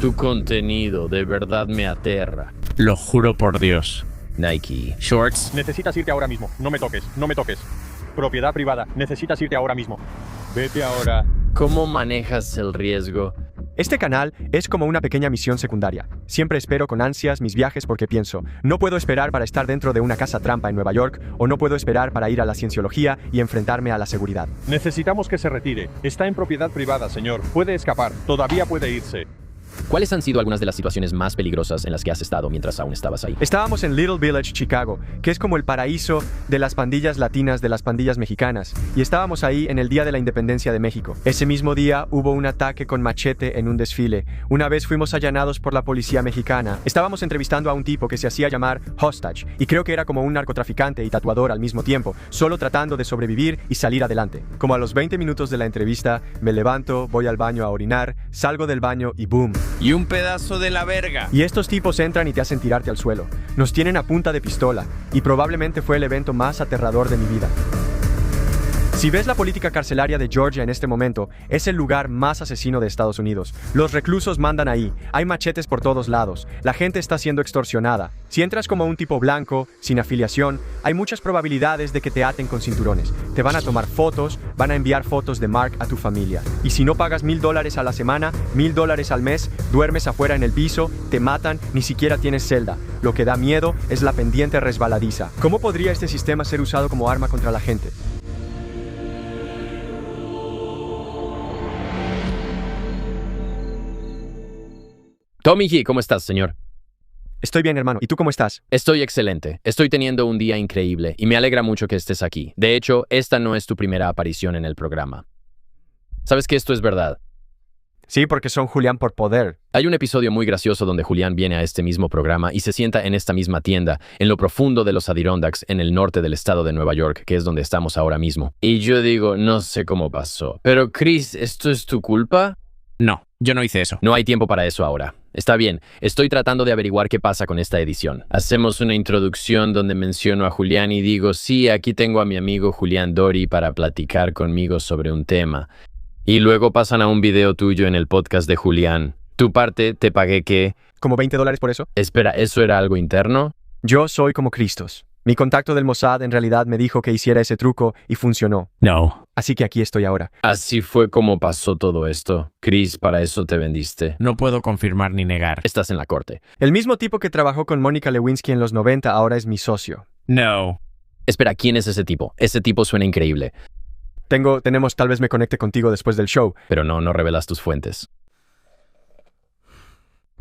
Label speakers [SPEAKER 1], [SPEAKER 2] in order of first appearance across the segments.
[SPEAKER 1] Tu contenido de verdad me aterra.
[SPEAKER 2] Lo juro por Dios.
[SPEAKER 1] Nike.
[SPEAKER 2] Shorts.
[SPEAKER 3] Necesitas irte ahora mismo. No me toques, no me toques. Propiedad privada. Necesitas irte ahora mismo. Vete ahora.
[SPEAKER 1] ¿Cómo manejas el riesgo?
[SPEAKER 4] Este canal es como una pequeña misión secundaria. Siempre espero con ansias mis viajes porque pienso, no puedo esperar para estar dentro de una casa trampa en Nueva York, o no puedo esperar para ir a la cienciología y enfrentarme a la seguridad.
[SPEAKER 3] Necesitamos que se retire. Está en propiedad privada, señor. Puede escapar. Todavía puede irse.
[SPEAKER 5] ¿Cuáles han sido algunas de las situaciones más peligrosas en las que has estado mientras aún estabas ahí?
[SPEAKER 4] Estábamos en Little Village, Chicago, que es como el paraíso de las pandillas latinas, de las pandillas mexicanas, y estábamos ahí en el Día de la Independencia de México. Ese mismo día hubo un ataque con machete en un desfile. Una vez fuimos allanados por la policía mexicana. Estábamos entrevistando a un tipo que se hacía llamar Hostage, y creo que era como un narcotraficante y tatuador al mismo tiempo, solo tratando de sobrevivir y salir adelante. Como a los 20 minutos de la entrevista, me levanto, voy al baño a orinar, salgo del baño y ¡boom!
[SPEAKER 2] Y un pedazo de la verga.
[SPEAKER 4] Y estos tipos entran y te hacen tirarte al suelo. Nos tienen a punta de pistola, y probablemente fue el evento más aterrador de mi vida. Si ves la política carcelaria de Georgia en este momento, es el lugar más asesino de Estados Unidos. Los reclusos mandan ahí, hay machetes por todos lados, la gente está siendo extorsionada. Si entras como un tipo blanco, sin afiliación, hay muchas probabilidades de que te aten con cinturones. Te van a tomar fotos, van a enviar fotos de Mark a tu familia. Y si no pagas $1,000 a la semana, $1,000 al mes, duermes afuera en el piso, te matan, ni siquiera tienes celda. Lo que da miedo es la pendiente resbaladiza. ¿Cómo podría este sistema ser usado como arma contra la gente?
[SPEAKER 5] Tommy G, ¿cómo estás, señor?
[SPEAKER 4] Estoy bien, hermano. ¿Y tú cómo estás?
[SPEAKER 5] Estoy excelente. Estoy teniendo un día increíble y me alegra mucho que estés aquí. De hecho, esta no es tu primera aparición en el programa. ¿Sabes que esto es verdad?
[SPEAKER 4] Sí, porque son Julián por poder.
[SPEAKER 5] Hay un episodio muy gracioso donde Julián viene a este mismo programa y se sienta en esta misma tienda, en lo profundo de los Adirondacks, en el norte del estado de Nueva York, que es donde estamos ahora mismo. Y yo digo, no sé cómo pasó. Pero Chris, ¿esto es tu culpa?
[SPEAKER 2] No, yo no hice eso.
[SPEAKER 5] No hay tiempo para eso ahora. Está bien, estoy tratando de averiguar qué pasa con esta edición. Hacemos una introducción donde menciono a Julián y digo, sí, aquí tengo a mi amigo Julián Dori para platicar conmigo sobre un tema. Y luego pasan a un video tuyo en el podcast de Julián. Tu parte, te pagué ¿qué?
[SPEAKER 4] ¿Como $20 por eso?
[SPEAKER 5] Espera, ¿eso era algo interno?
[SPEAKER 4] Yo soy como Cristos. Mi contacto del Mossad en realidad me dijo que hiciera ese truco y funcionó.
[SPEAKER 2] No.
[SPEAKER 4] Así que aquí estoy ahora.
[SPEAKER 5] Así fue como pasó todo esto. Chris, para eso te vendiste.
[SPEAKER 2] No puedo confirmar ni negar.
[SPEAKER 5] Estás en la corte.
[SPEAKER 4] El mismo tipo que trabajó con Mónica Lewinsky en los 90 ahora es mi socio.
[SPEAKER 2] No.
[SPEAKER 5] Espera, ¿quién es ese tipo? Ese tipo suena increíble.
[SPEAKER 4] Tal vez me conecte contigo después del show.
[SPEAKER 5] Pero no revelas tus fuentes.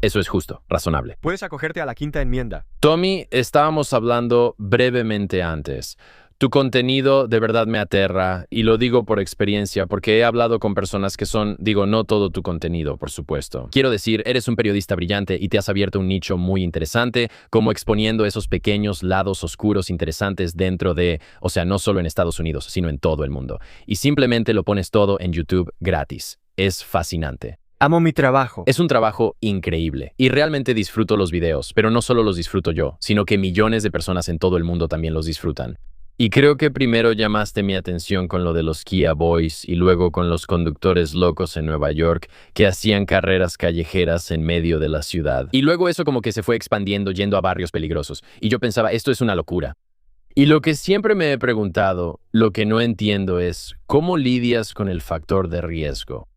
[SPEAKER 5] Eso es justo, razonable.
[SPEAKER 4] Puedes acogerte a la quinta enmienda.
[SPEAKER 5] Tommy, estábamos hablando brevemente antes. Tu contenido de verdad me aterra, y lo digo por experiencia, porque he hablado con personas que son, no todo tu contenido, por supuesto. Quiero decir, eres un periodista brillante y te has abierto un nicho muy interesante, como exponiendo esos pequeños lados oscuros interesantes dentro de, no solo en Estados Unidos, sino en todo el mundo. Y simplemente lo pones todo en YouTube gratis. Es fascinante.
[SPEAKER 4] Amo mi trabajo.
[SPEAKER 5] Es un trabajo increíble y realmente disfruto los videos, pero no solo los disfruto yo, sino que millones de personas en todo el mundo también los disfrutan. Y creo que primero llamaste mi atención con lo de los Kia Boys y luego con los conductores locos en Nueva York que hacían carreras callejeras en medio de la ciudad. Y luego eso como que se fue expandiendo yendo a barrios peligrosos. Y yo pensaba, esto es una locura. Y lo que siempre me he preguntado, lo que no entiendo es, ¿cómo lidias con el factor de riesgo?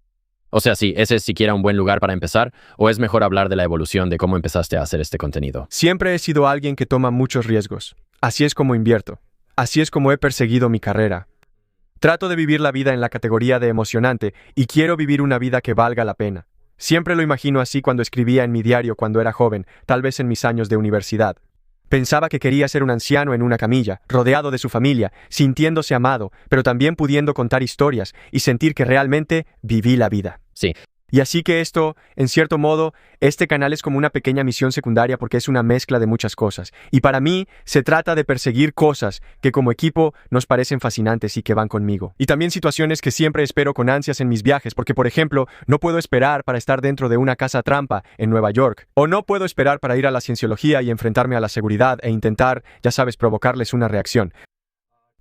[SPEAKER 5] Sí, ¿ese es siquiera un buen lugar para empezar? ¿O es mejor hablar de la evolución de cómo empezaste a hacer este contenido?
[SPEAKER 4] Siempre he sido alguien que toma muchos riesgos. Así es como invierto. Así es como he perseguido mi carrera. Trato de vivir la vida en la categoría de emocionante y quiero vivir una vida que valga la pena. Siempre lo imagino así cuando escribía en mi diario cuando era joven, tal vez en mis años de universidad. Pensaba que quería ser un anciano en una camilla, rodeado de su familia, sintiéndose amado, pero también pudiendo contar historias y sentir que realmente viví la vida.
[SPEAKER 5] Sí.
[SPEAKER 4] Y así que esto, en cierto modo, este canal es como una pequeña misión secundaria porque es una mezcla de muchas cosas. Y para mí, se trata de perseguir cosas que como equipo nos parecen fascinantes y que van conmigo. Y también situaciones que siempre espero con ansias en mis viajes porque, por ejemplo, no puedo esperar para estar dentro de una casa trampa en Nueva York. O no puedo esperar para ir a la cienciología y enfrentarme a la seguridad e intentar, provocarles una reacción.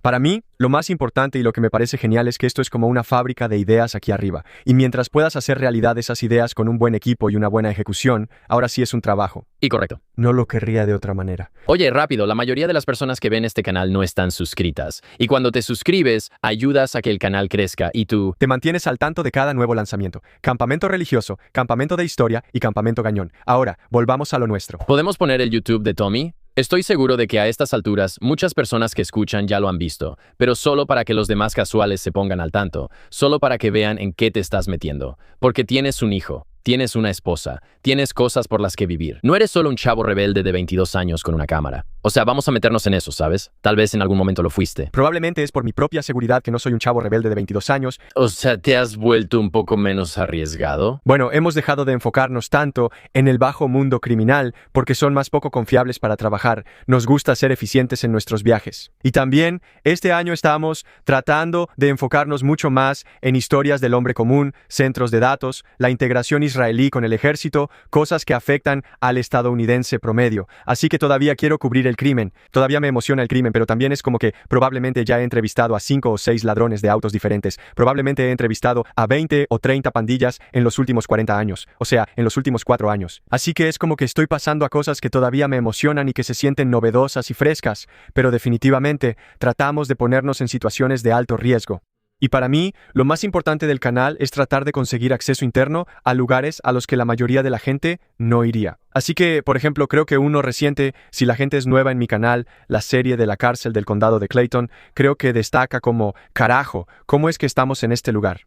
[SPEAKER 4] Para mí, lo más importante y lo que me parece genial es que esto es como una fábrica de ideas aquí arriba, y mientras puedas hacer realidad esas ideas con un buen equipo y una buena ejecución, ahora sí es un trabajo.
[SPEAKER 5] Y correcto.
[SPEAKER 4] No lo querría de otra manera.
[SPEAKER 5] Oye, rápido, la mayoría de las personas que ven este canal no están suscritas. Y cuando te suscribes, ayudas a que el canal crezca y tú...
[SPEAKER 4] Te mantienes al tanto de cada nuevo lanzamiento. Campamento religioso, campamento de historia y campamento gañón. Ahora, volvamos a lo nuestro.
[SPEAKER 5] ¿Podemos poner el YouTube de Tommy? Estoy seguro de que a estas alturas muchas personas que escuchan ya lo han visto, pero solo para que los demás casuales se pongan al tanto, solo para que vean en qué te estás metiendo. Porque tienes un hijo, tienes una esposa, tienes cosas por las que vivir. No eres solo un chavo rebelde de 22 años con una cámara. O sea, vamos a meternos en eso, ¿sabes? Tal vez en algún momento lo fuiste.
[SPEAKER 4] Probablemente es por mi propia seguridad que no soy un chavo rebelde de 22 años.
[SPEAKER 5] O sea, ¿te has vuelto un poco menos arriesgado?
[SPEAKER 4] Bueno, hemos dejado de enfocarnos tanto en el bajo mundo criminal porque son más poco confiables para trabajar. Nos gusta ser eficientes en nuestros viajes. Y también, este año estamos tratando de enfocarnos mucho más en historias del hombre común, centros de datos, la integración israelí con el ejército, cosas que afectan al estadounidense promedio. Así que todavía quiero cubrir el crimen. Todavía me emociona el crimen, pero también es como que probablemente ya he entrevistado a 5 o 6 ladrones de autos diferentes. Probablemente he entrevistado a 20 o 30 pandillas en los últimos 40 años. O sea, en los últimos 4 años. Así que es como que estoy pasando a cosas que todavía me emocionan y que se sienten novedosas y frescas, pero definitivamente tratamos de ponernos en situaciones de alto riesgo. Y para mí, lo más importante del canal es tratar de conseguir acceso interno a lugares a los que la mayoría de la gente no iría. Así que, por ejemplo, creo que uno reciente, si la gente es nueva en mi canal, la serie de la cárcel del condado de Clayton, creo que destaca como, carajo, ¿cómo es que estamos en este lugar?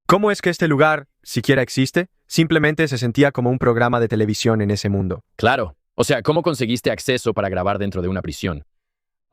[SPEAKER 4] ¿Cómo es que este lugar siquiera existe? Simplemente se sentía como un programa de televisión en ese mundo.
[SPEAKER 5] Claro. O sea, ¿cómo conseguiste acceso para grabar dentro de una prisión?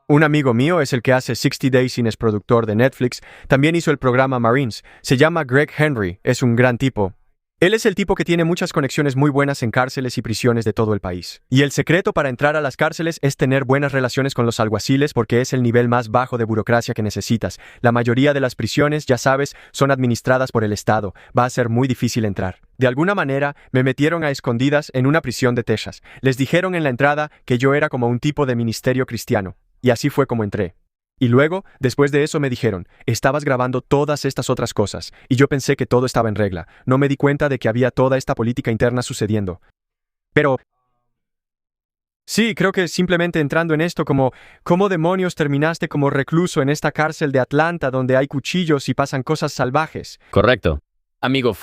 [SPEAKER 4] Un amigo mío es el que hace 60 Days In, es productor de Netflix. También hizo el programa Marines. Se llama Greg Henry. Es un gran tipo. Él es el tipo que tiene muchas conexiones muy buenas en cárceles y prisiones de todo el país. Y el secreto para entrar a las cárceles es tener buenas relaciones con los alguaciles porque es el nivel más bajo de burocracia que necesitas. La mayoría de las prisiones, ya sabes, son administradas por el Estado. Va a ser muy difícil entrar. De alguna manera, me metieron a escondidas en una prisión de Texas. Les dijeron en la entrada que yo era como un tipo de ministerio cristiano. Y así fue como entré. Y luego, después de eso me dijeron, estabas grabando todas estas otras cosas, y yo pensé que todo estaba en regla. No me di cuenta de que había toda esta política interna sucediendo. Pero... sí, creo que simplemente entrando en esto como, ¿cómo demonios terminaste como recluso en esta cárcel de Atlanta donde hay cuchillos y pasan cosas salvajes?
[SPEAKER 5] Correcto. Amigo,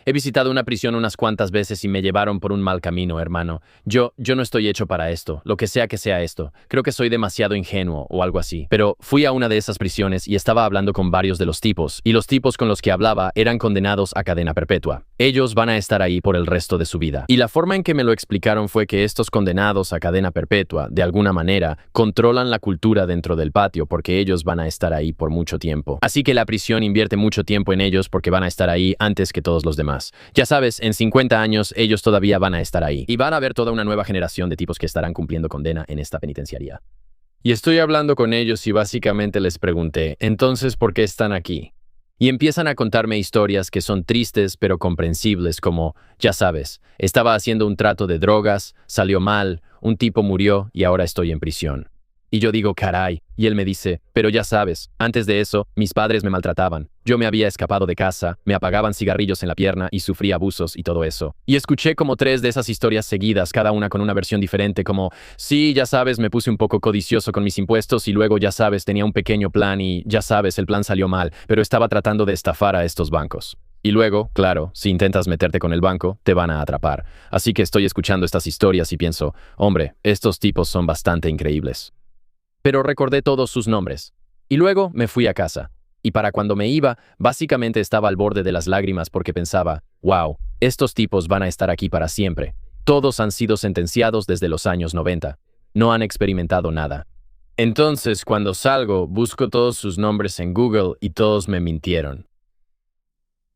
[SPEAKER 5] he visitado una prisión unas cuantas veces y me llevaron por un mal camino, hermano. Yo no estoy hecho para esto, lo que sea esto. Creo que soy demasiado ingenuo o algo así. Pero fui a una de esas prisiones y estaba hablando con varios de los tipos, y los tipos con los que hablaba eran condenados a cadena perpetua. Ellos van a estar ahí por el resto de su vida. Y la forma en que me lo explicaron fue que estos condenados a cadena perpetua, de alguna manera, controlan la cultura dentro del patio porque ellos van a estar ahí por mucho tiempo. Así que la prisión invierte mucho tiempo en ellos porque van a estar ahí antes que todos los demás. Ya sabes, en 50 años ellos todavía van a estar ahí. Y van a haber toda una nueva generación de tipos que estarán cumpliendo condena en esta penitenciaría. Y estoy hablando con ellos y básicamente les pregunté, entonces, ¿por qué están aquí? Y empiezan a contarme historias que son tristes pero comprensibles como, ya sabes, estaba haciendo un trato de drogas, salió mal, un tipo murió y ahora estoy en prisión. Y yo digo, caray, y él me dice, pero ya sabes, antes de eso, mis padres me maltrataban. Yo me había escapado de casa, me apagaban cigarrillos en la pierna y sufrí abusos y todo eso. Y escuché como 3 de esas historias seguidas, cada una con una versión diferente, como, sí, ya sabes, me puse un poco codicioso con mis impuestos y luego, ya sabes, tenía un pequeño plan y, ya sabes, el plan salió mal, pero estaba tratando de estafar a estos bancos. Y luego, claro, si intentas meterte con el banco, te van a atrapar. Así que estoy escuchando estas historias y pienso, hombre, estos tipos son bastante increíbles. Pero recordé todos sus nombres. Y luego me fui a casa. Y para cuando me iba, básicamente estaba al borde de las lágrimas porque pensaba, wow, estos tipos van a estar aquí para siempre. Todos han sido sentenciados desde los años 90. No han experimentado nada. Entonces, cuando salgo, busco todos sus nombres en Google y todos me mintieron.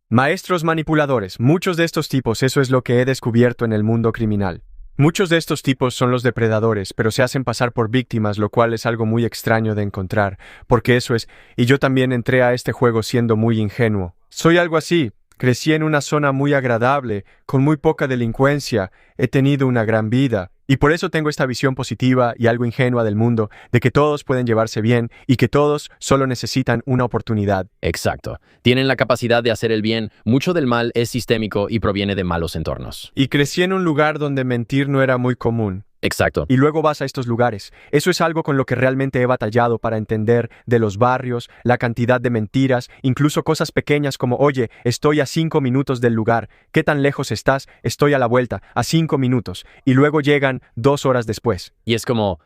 [SPEAKER 4] Maestros manipuladores, muchos de estos tipos, eso es lo que he descubierto en el mundo criminal. Muchos de estos tipos son los depredadores, pero se hacen pasar por víctimas, lo cual es algo muy extraño de encontrar, porque eso es, y yo también entré a este juego siendo muy ingenuo. Soy algo así, crecí en una zona muy agradable, con muy poca delincuencia, he tenido una gran vida, Y por eso tengo esta visión positiva y algo ingenua del mundo, de que todos pueden llevarse bien y que todos solo necesitan una oportunidad.
[SPEAKER 5] Exacto. Tienen la capacidad de hacer el bien. Mucho del mal es sistémico y proviene de malos entornos.
[SPEAKER 4] Y crecí en un lugar donde mentir no era muy común.
[SPEAKER 5] Exacto.
[SPEAKER 4] Y luego vas a estos lugares. Eso es algo con lo que realmente he batallado para entender de los barrios, la cantidad de mentiras, incluso cosas pequeñas como, oye, estoy a 5 minutos del lugar. ¿Qué tan lejos estás? Estoy a la vuelta, a 5 minutos. Y luego llegan 2 horas después.
[SPEAKER 5] Y es como,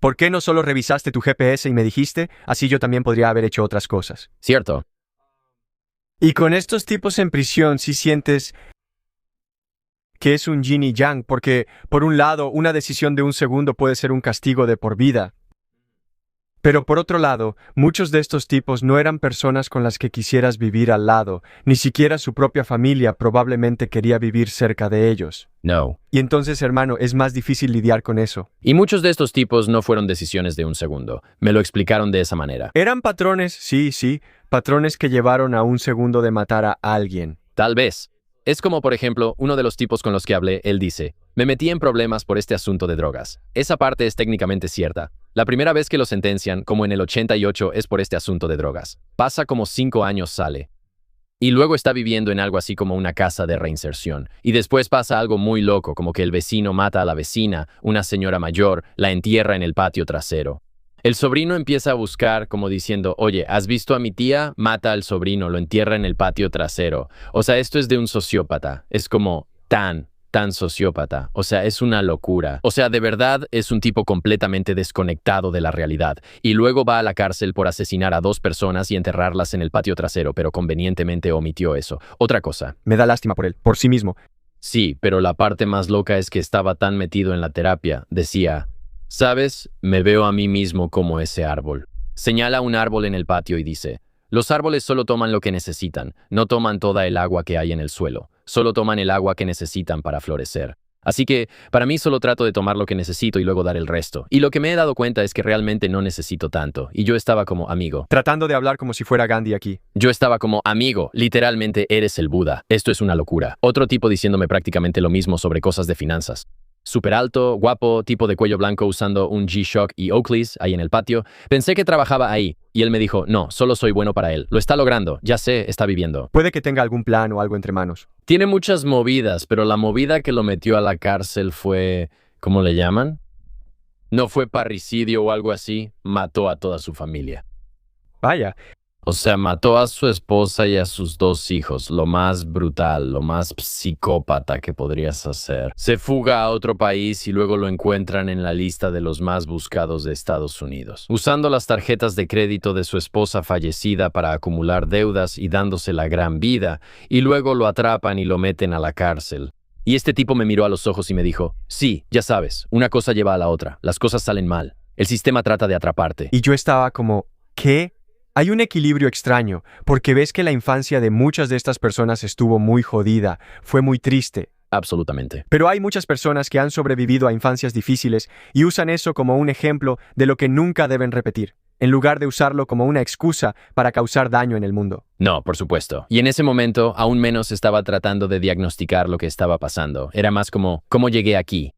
[SPEAKER 4] ¿por qué no solo revisaste tu GPS y me dijiste? Así yo también podría haber hecho otras cosas.
[SPEAKER 5] cierto.
[SPEAKER 4] Y con estos tipos en prisión sí sientes que es un yin y yang, porque, por un lado, una decisión de un segundo puede ser un castigo de por vida. Pero por otro lado, muchos de estos tipos no eran personas con las que quisieras vivir al lado, ni siquiera su propia familia probablemente quería vivir cerca de ellos.
[SPEAKER 5] No.
[SPEAKER 4] Y entonces, hermano, es más difícil lidiar con eso.
[SPEAKER 5] Y muchos de estos tipos no fueron decisiones de un segundo. Me lo explicaron de esa manera.
[SPEAKER 4] Eran patrones, sí, patrones que llevaron a un segundo de matar a alguien.
[SPEAKER 5] Tal vez. Es como, por ejemplo, uno de los tipos con los que hablé, él dice, me metí en problemas por este asunto de drogas. Esa parte es técnicamente cierta. La primera vez que lo sentencian, como en el 88, es por este asunto de drogas. Pasa como 5 años, sale. Y luego está viviendo en algo así como una casa de reinserción. Y después pasa algo muy loco, como que el vecino mata a la vecina, una señora mayor, la entierra en el patio trasero. El sobrino empieza a buscar como diciendo, oye, ¿has visto a mi tía? Mata al sobrino, lo entierra en el patio trasero. O sea, esto es de un sociópata. Es como tan sociópata. O sea, es una locura. O sea, de verdad es un tipo completamente desconectado de la realidad. Y luego va a la cárcel por asesinar a 2 personas y enterrarlas en el patio trasero, pero convenientemente omitió eso. Otra cosa.
[SPEAKER 4] Me da lástima por él, por sí mismo.
[SPEAKER 5] Sí, pero la parte más loca es que estaba tan metido en la terapia. Decía, ¿sabes? Me veo a mí mismo como ese árbol. Señala un árbol en el patio y dice, los árboles solo toman lo que necesitan, no toman toda el agua que hay en el suelo, solo toman el agua que necesitan para florecer. Así que, para mí solo trato de tomar lo que necesito y luego dar el resto. Y lo que me he dado cuenta es que realmente no necesito tanto. Y yo estaba como amigo.
[SPEAKER 4] Tratando de hablar como si fuera Gandhi aquí.
[SPEAKER 5] Yo estaba como amigo, literalmente eres el Buda. Esto es una locura. Otro tipo diciéndome prácticamente lo mismo sobre cosas de finanzas. Súper alto, guapo, tipo de cuello blanco usando un G-Shock y Oakleys ahí en el patio. Pensé que trabajaba ahí y él me dijo, no, solo soy bueno para él. Lo está logrando, ya sé, está viviendo.
[SPEAKER 4] Puede que tenga algún plan o algo entre manos.
[SPEAKER 5] Tiene muchas movidas, pero la movida que lo metió a la cárcel fue, ¿cómo le llaman? No fue parricidio o algo así, mató a toda su familia.
[SPEAKER 4] Vaya.
[SPEAKER 5] O sea, mató a su esposa y a sus 2 hijos, lo más brutal, lo más psicópata que podrías hacer. Se fuga a otro país y luego lo encuentran en la lista de los más buscados de Estados Unidos, usando las tarjetas de crédito de su esposa fallecida para acumular deudas y dándose la gran vida, y luego lo atrapan y lo meten a la cárcel. Y este tipo me miró a los ojos y me dijo, sí, ya sabes, una cosa lleva a la otra, las cosas salen mal, el sistema trata de atraparte.
[SPEAKER 4] Y yo estaba como, ¿qué? Hay un equilibrio extraño, porque ves que la infancia de muchas de estas personas estuvo muy jodida, fue muy triste.
[SPEAKER 5] Absolutamente.
[SPEAKER 4] Pero hay muchas personas que han sobrevivido a infancias difíciles y usan eso como un ejemplo de lo que nunca deben repetir, en lugar de usarlo como una excusa para causar daño en el mundo.
[SPEAKER 5] No, por supuesto. Y en ese momento, aún menos estaba tratando de diagnosticar lo que estaba pasando. Era más como, ¿cómo llegué aquí?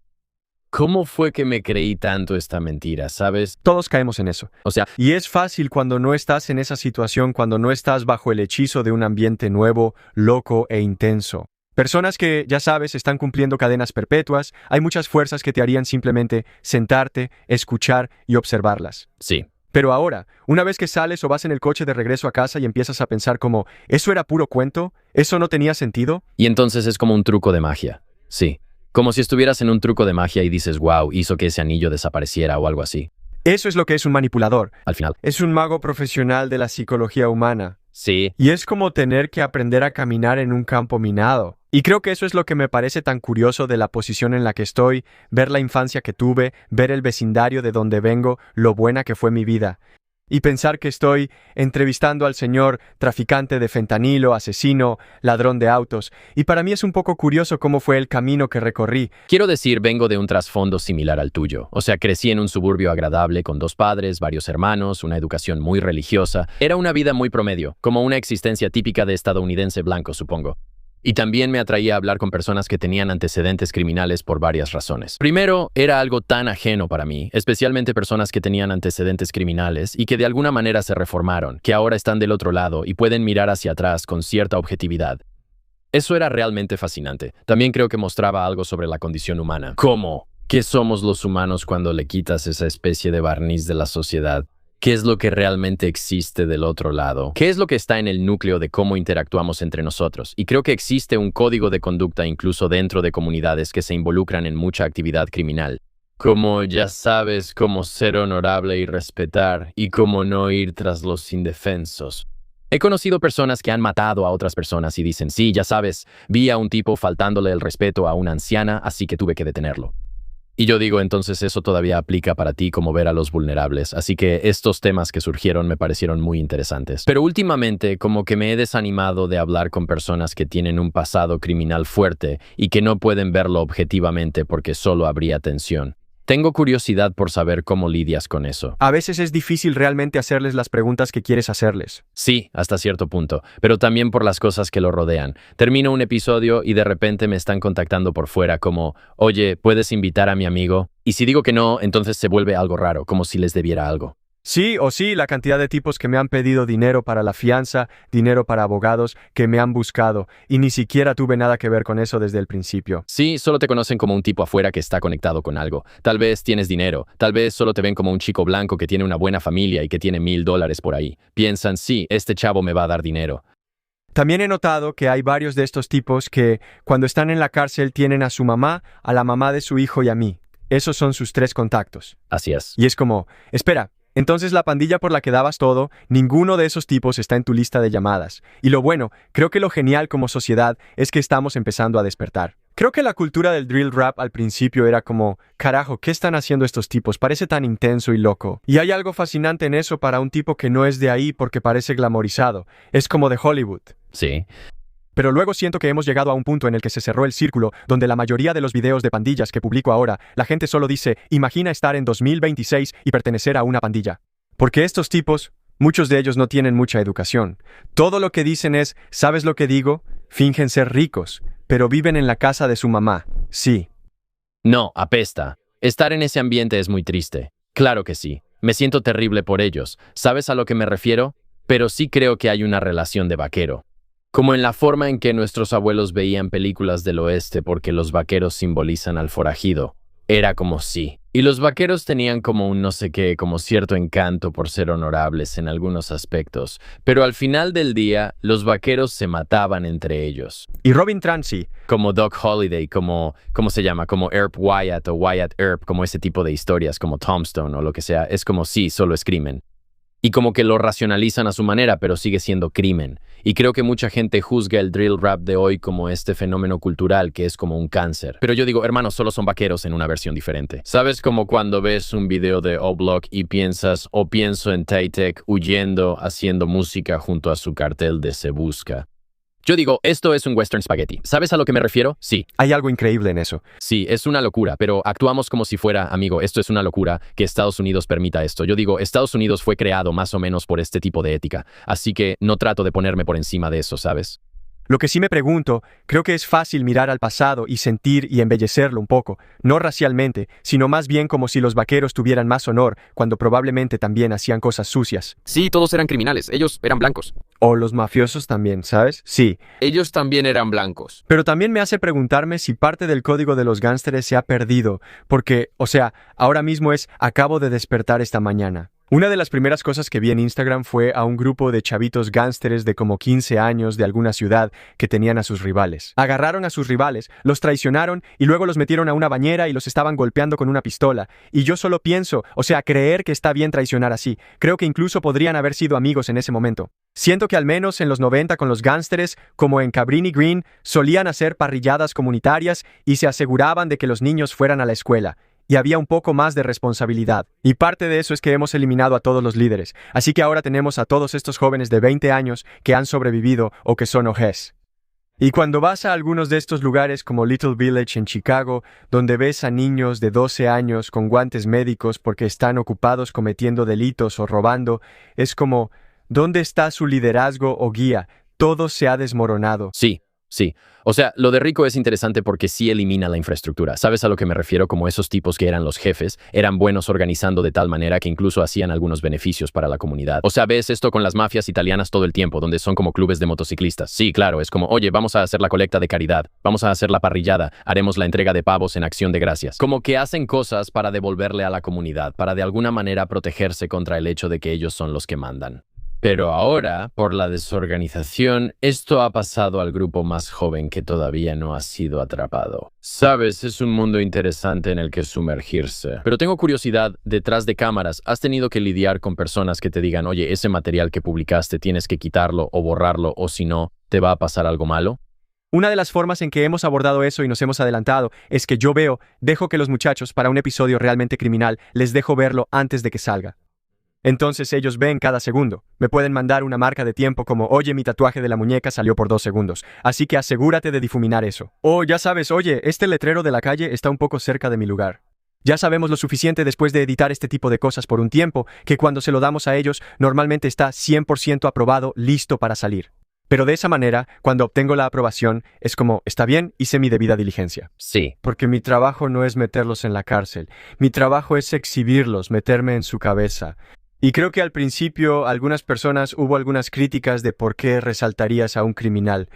[SPEAKER 5] ¿Cómo fue que me creí tanto esta mentira, sabes?
[SPEAKER 4] Todos caemos en eso.
[SPEAKER 5] O sea,
[SPEAKER 4] Y es fácil cuando no estás en esa situación, cuando no estás bajo el hechizo de un ambiente nuevo, loco e intenso. Personas que, ya sabes, están cumpliendo cadenas perpetuas, hay muchas fuerzas que te harían simplemente sentarte, escuchar y observarlas.
[SPEAKER 5] sí.
[SPEAKER 4] Pero ahora, una vez que sales o vas en el coche de regreso a casa y empiezas a pensar como, ¿eso era puro cuento? ¿Eso no tenía sentido?
[SPEAKER 5] Y entonces es como un truco de magia. Sí. Como si estuvieras en un truco de magia y dices, wow, hizo que ese anillo desapareciera o algo así.
[SPEAKER 4] Eso es lo que es un manipulador.
[SPEAKER 5] Al final.
[SPEAKER 4] Es un mago profesional de la psicología humana.
[SPEAKER 5] Sí.
[SPEAKER 4] Y es como tener que aprender a caminar en un campo minado. Y creo que eso es lo que me parece tan curioso de la posición en la que estoy, ver la infancia que tuve, ver el vecindario de donde vengo, lo buena que fue mi vida. Y pensar que estoy entrevistando al señor traficante de fentanilo, asesino, ladrón de autos. Y para mí es un poco curioso cómo fue el camino que recorrí.
[SPEAKER 5] Quiero decir, vengo de un trasfondo similar al tuyo. O sea, crecí en un suburbio agradable con 2 padres, varios hermanos, una educación muy religiosa. Era una vida muy promedio, como una existencia típica de estadounidense blanco, supongo. Y también me atraía hablar con personas que tenían antecedentes criminales por varias razones. Primero, era algo tan ajeno para mí, especialmente personas que tenían antecedentes criminales y que de alguna manera se reformaron, que ahora están del otro lado y pueden mirar hacia atrás con cierta objetividad. Eso era realmente fascinante. También creo que mostraba algo sobre la condición humana. ¿Cómo? ¿Qué somos los humanos cuando le quitas esa especie de barniz de la sociedad? ¿Qué es lo que realmente existe del otro lado? ¿Qué es lo que está en el núcleo de cómo interactuamos entre nosotros? Y creo que existe un código de conducta incluso dentro de comunidades que se involucran en mucha actividad criminal. Como ya sabes, cómo ser honorable y respetar, y cómo no ir tras los indefensos. He conocido personas que han matado a otras personas y dicen, sí, ya sabes, vi a un tipo faltándole el respeto a una anciana, así que tuve que detenerlo. Y yo digo, entonces eso todavía aplica para ti como ver a los vulnerables, así que estos temas que surgieron me parecieron muy interesantes. Pero últimamente como que me he desanimado de hablar con personas que tienen un pasado criminal fuerte y que no pueden verlo objetivamente porque solo habría tensión. Tengo curiosidad por saber cómo lidias con eso.
[SPEAKER 4] A veces es difícil realmente hacerles las preguntas que quieres hacerles.
[SPEAKER 5] Sí, hasta cierto punto, pero también por las cosas que lo rodean. Termino un episodio y de repente me están contactando por fuera como, oye, ¿puedes invitar a mi amigo? Y si digo que no, entonces se vuelve algo raro, como si les debiera algo.
[SPEAKER 4] Sí, la cantidad de tipos que me han pedido dinero para la fianza, dinero para abogados, que me han buscado, y ni siquiera tuve nada que ver con eso desde el principio.
[SPEAKER 5] Sí, solo te conocen como un tipo afuera que está conectado con algo. Tal vez tienes dinero, tal vez solo te ven como un chico blanco que tiene una buena familia y que tiene $1,000 por ahí. Piensan, sí, este chavo me va a dar dinero.
[SPEAKER 4] También he notado que hay varios de estos tipos que, cuando están en la cárcel, tienen a su mamá, a la mamá de su hijo y a mí. Esos son sus 3 contactos.
[SPEAKER 5] Así es.
[SPEAKER 4] Y es como, espera, entonces la pandilla por la que dabas todo, ninguno de esos tipos está en tu lista de llamadas. Y lo bueno, creo que lo genial como sociedad es que estamos empezando a despertar. Creo que la cultura del drill rap al principio era como, carajo, ¿qué están haciendo estos tipos? Parece tan intenso y loco. Y hay algo fascinante en eso para un tipo que no es de ahí porque parece glamorizado. Es como de Hollywood.
[SPEAKER 5] Sí.
[SPEAKER 4] Pero luego siento que hemos llegado a un punto en el que se cerró el círculo, donde la mayoría de los videos de pandillas que publico ahora, la gente solo dice, imagina estar en 2026 y pertenecer a una pandilla. Porque estos tipos, muchos de ellos no tienen mucha educación. Todo lo que dicen es, ¿sabes lo que digo? Fingen ser ricos, pero viven en la casa de su mamá. Sí.
[SPEAKER 5] No, apesta. Estar en ese ambiente es muy triste. Claro que sí. Me siento terrible por ellos. ¿Sabes a lo que me refiero? Pero sí creo que hay una relación de vaquero. Como en la forma en que nuestros abuelos veían películas del oeste porque los vaqueros simbolizan al forajido. Era como sí. Y los vaqueros tenían como un no sé qué, como cierto encanto por ser honorables en algunos aspectos. Pero al final del día, los vaqueros se mataban entre ellos.
[SPEAKER 4] Y Robin Trancy.
[SPEAKER 5] Como Doc Holliday, ¿cómo se llama? Como Earp Wyatt o Wyatt Earp, como ese tipo de historias, como Tombstone o lo que sea. Es como sí, solo es crimen. Y como que lo racionalizan a su manera, pero sigue siendo crimen. Y creo que mucha gente juzga el drill rap de hoy como este fenómeno cultural que es como un cáncer. Pero yo digo, hermanos, solo son vaqueros en una versión diferente. ¿Sabes como cuando ves un video de O-Block y piensas, o pienso en Tay-Tech huyendo, haciendo música junto a su cartel de Se Busca? Yo digo, esto es un western spaghetti. ¿Sabes a lo que me refiero? Sí.
[SPEAKER 4] Hay algo increíble en eso.
[SPEAKER 5] Sí, es una locura, pero actuamos como si fuera, amigo, esto es una locura que Estados Unidos permita esto. Yo digo, Estados Unidos fue creado más o menos por este tipo de ética, así que no trato de ponerme por encima de eso, ¿sabes?
[SPEAKER 4] Lo que sí me pregunto, creo que es fácil mirar al pasado y sentir y embellecerlo un poco, no racialmente, sino más bien como si los vaqueros tuvieran más honor, cuando probablemente también hacían cosas sucias.
[SPEAKER 6] Sí, todos eran criminales, ellos eran blancos.
[SPEAKER 4] O los mafiosos también, ¿sabes? Sí.
[SPEAKER 6] Ellos también eran blancos.
[SPEAKER 4] Pero también me hace preguntarme si parte del código de los gánsteres se ha perdido, porque, ahora mismo acabo de despertar esta mañana. Una de las primeras cosas que vi en Instagram fue a un grupo de chavitos gánsteres de como 15 años de alguna ciudad que tenían a sus rivales. Agarraron a sus rivales, los traicionaron y luego los metieron a una bañera y los estaban golpeando con una pistola. Y yo solo pienso, creer que está bien traicionar así. Creo que incluso podrían haber sido amigos en ese momento. Siento que al menos en los 90 con los gánsteres, como en Cabrini Green, solían hacer parrilladas comunitarias y se aseguraban de que los niños fueran a la escuela. Y había un poco más de responsabilidad. Y parte de eso es que hemos eliminado a todos los líderes. Así que ahora tenemos a todos estos jóvenes de 20 años que han sobrevivido o que son OGs. Y cuando vas a algunos de estos lugares como Little Village en Chicago, donde ves a niños de 12 años con guantes médicos porque están ocupados cometiendo delitos o robando, es como, ¿dónde está su liderazgo o guía? Todo se ha desmoronado.
[SPEAKER 5] Sí. Sí. O sea, lo de rico es interesante porque sí elimina la infraestructura. ¿Sabes a lo que me refiero? Como esos tipos que eran los jefes, eran buenos organizando de tal manera que incluso hacían algunos beneficios para la comunidad. O sea, ves esto con las mafias italianas todo el tiempo, donde son como clubes de motociclistas. Sí, claro, es como, oye, vamos a hacer la colecta de caridad, vamos a hacer la parrillada, haremos la entrega de pavos en acción de gracias. Como que hacen cosas para devolverle a la comunidad, para de alguna manera protegerse contra el hecho de que ellos son los que mandan. Pero ahora, por la desorganización, esto ha pasado al grupo más joven que todavía no ha sido atrapado. Sabes, es un mundo interesante en el que sumergirse. Pero tengo curiosidad, detrás de cámaras, ¿has tenido que lidiar con personas que te digan, oye, ese material que publicaste tienes que quitarlo o borrarlo o si no, te va a pasar algo malo?
[SPEAKER 4] Una de las formas en que hemos abordado eso y nos hemos adelantado es que dejo que los muchachos, para un episodio realmente criminal, les dejo verlo antes de que salga. Entonces ellos ven cada segundo. Me pueden mandar una marca de tiempo como, oye, mi tatuaje de la muñeca salió por 2 segundos. Así que asegúrate de difuminar eso. O ya sabes, oye, este letrero de la calle está un poco cerca de mi lugar. Ya sabemos lo suficiente después de editar este tipo de cosas por un tiempo, que cuando se lo damos a ellos, normalmente está 100% aprobado, listo para salir. Pero de esa manera, cuando obtengo la aprobación, es como, está bien, hice mi debida diligencia.
[SPEAKER 5] Sí.
[SPEAKER 4] Porque mi trabajo no es meterlos en la cárcel. Mi trabajo es exhibirlos, meterme en su cabeza. Y creo que al principio hubo algunas críticas de por qué resaltarías a un criminal.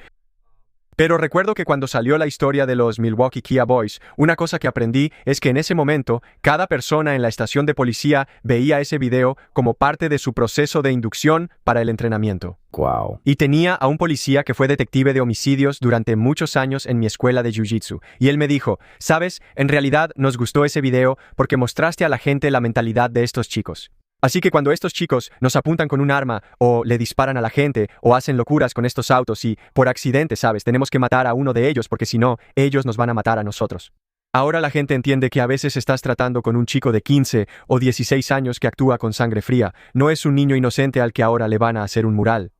[SPEAKER 4] Pero recuerdo que cuando salió la historia de los Milwaukee Kia Boys, una cosa que aprendí es que en ese momento, cada persona en la estación de policía veía ese video como parte de su proceso de inducción para el entrenamiento.
[SPEAKER 5] Wow.
[SPEAKER 4] Y tenía a un policía que fue detective de homicidios durante muchos años en mi escuela de Jiu-Jitsu. Y él me dijo, ¿sabes? En realidad nos gustó ese video porque mostraste a la gente la mentalidad de estos chicos. Así que cuando estos chicos nos apuntan con un arma o le disparan a la gente o hacen locuras con estos autos y, por accidente, ¿sabes? Tenemos que matar a uno de ellos porque si no, ellos nos van a matar a nosotros. Ahora la gente entiende que a veces estás tratando con un chico de 15 o 16 años que actúa con sangre fría. No es un niño inocente al que ahora le van a hacer un mural.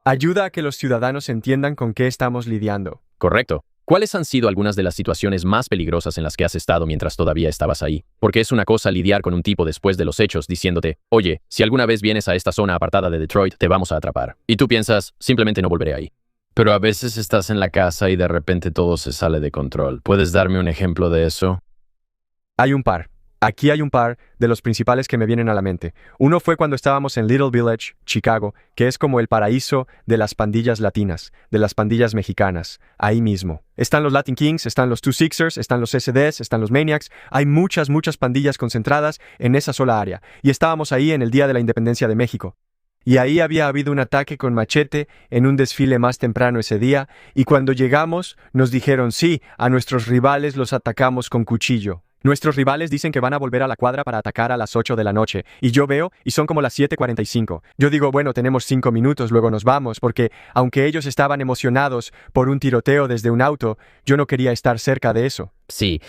[SPEAKER 4] Ayuda a que los ciudadanos entiendan con qué estamos lidiando.
[SPEAKER 5] Correcto. ¿Cuáles han sido algunas de las situaciones más peligrosas en las que has estado mientras todavía estabas ahí? Porque es una cosa lidiar con un tipo después de los hechos diciéndote, oye, si alguna vez vienes a esta zona apartada de Detroit, te vamos a atrapar. Y tú piensas, simplemente no volveré ahí. Pero a veces estás en la casa y de repente todo se sale de control. ¿Puedes darme un ejemplo de eso?
[SPEAKER 4] Hay un par. Aquí hay un par de los principales que me vienen a la mente. Uno fue cuando estábamos en Little Village, Chicago, que es como el paraíso de las pandillas latinas, de las pandillas mexicanas, ahí mismo. Están los Latin Kings, están los Two Sixers, están los SDs, están los Maniacs. Hay muchas pandillas concentradas en esa sola área. Y estábamos ahí en el Día de la Independencia de México. Y ahí había habido un ataque con machete en un desfile más temprano ese día, y cuando llegamos nos dijeron sí, a nuestros rivales los atacamos con cuchillo. Nuestros rivales dicen que van a volver a la cuadra para atacar a las 8 de la noche, y yo veo, y son como las 7:45. Yo digo, bueno, tenemos 5 minutos, luego nos vamos, porque aunque ellos estaban emocionados por un tiroteo desde un auto, yo no quería estar cerca de eso.
[SPEAKER 5] Sí.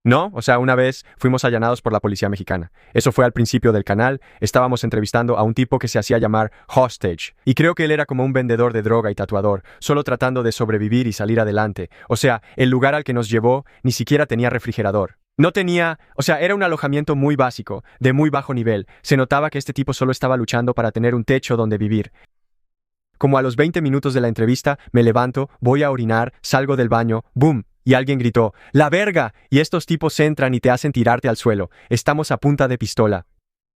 [SPEAKER 4] No, o sea, una vez fuimos allanados por la policía mexicana. Eso fue al principio del canal, estábamos entrevistando a un tipo que se hacía llamar Hostage, y creo que él era como un vendedor de droga y tatuador, solo tratando de sobrevivir y salir adelante. O sea, el lugar al que nos llevó ni siquiera tenía refrigerador. No tenía, o sea, era un alojamiento muy básico, de muy bajo nivel. Se notaba que este tipo solo estaba luchando para tener un techo donde vivir. Como a los 20 minutos de la entrevista, me levanto, voy a orinar, salgo del baño, ¡boom! Y alguien gritó, ¡la verga! Y estos tipos entran y te hacen tirarte al suelo. Estamos a punta de pistola.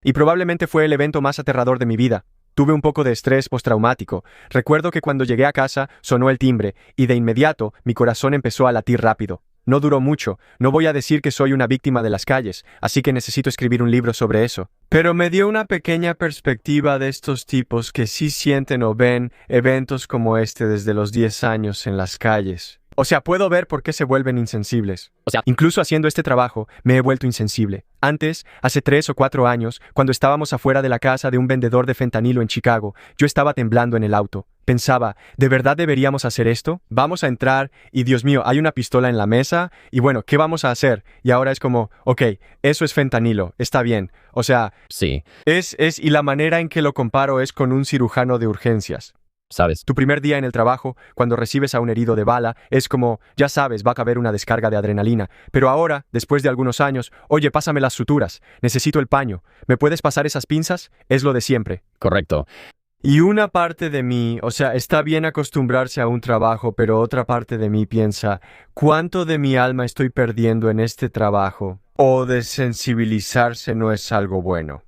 [SPEAKER 4] Y probablemente fue el evento más aterrador de mi vida. Tuve un poco de estrés postraumático. Recuerdo que cuando llegué a casa, sonó el timbre, y de inmediato mi corazón empezó a latir rápido. No duró mucho, no voy a decir que soy una víctima de las calles, así que necesito escribir un libro sobre eso. Pero me dio una pequeña perspectiva de estos tipos que sí sienten o ven eventos como este desde los 10 años en las calles. O sea, puedo ver por qué se vuelven insensibles. Incluso haciendo este trabajo, me he vuelto insensible. Antes, hace 3 o 4 años, cuando estábamos afuera de la casa de un vendedor de fentanilo en Chicago, yo estaba temblando en el auto. Pensaba, ¿de verdad deberíamos hacer esto? Vamos a entrar y, Dios mío, hay una pistola en la mesa y bueno, ¿qué vamos a hacer? Y ahora es como, ok, eso es fentanilo, está bien. O sea,
[SPEAKER 5] sí.
[SPEAKER 4] Y la manera en que lo comparo es con un cirujano de urgencias.
[SPEAKER 5] ¿Sabes?
[SPEAKER 4] Tu primer día en el trabajo, cuando recibes a un herido de bala, es como, ya sabes, va a caber una descarga de adrenalina. Pero ahora, después de algunos años, oye, pásame las suturas, necesito el paño. ¿Me puedes pasar esas pinzas? Es lo de siempre.
[SPEAKER 5] Correcto.
[SPEAKER 4] Y una parte de mí, o sea, está bien acostumbrarse a un trabajo, pero otra parte de mí piensa, ¿cuánto de mi alma estoy perdiendo en este trabajo? O desensibilizarse no es algo bueno.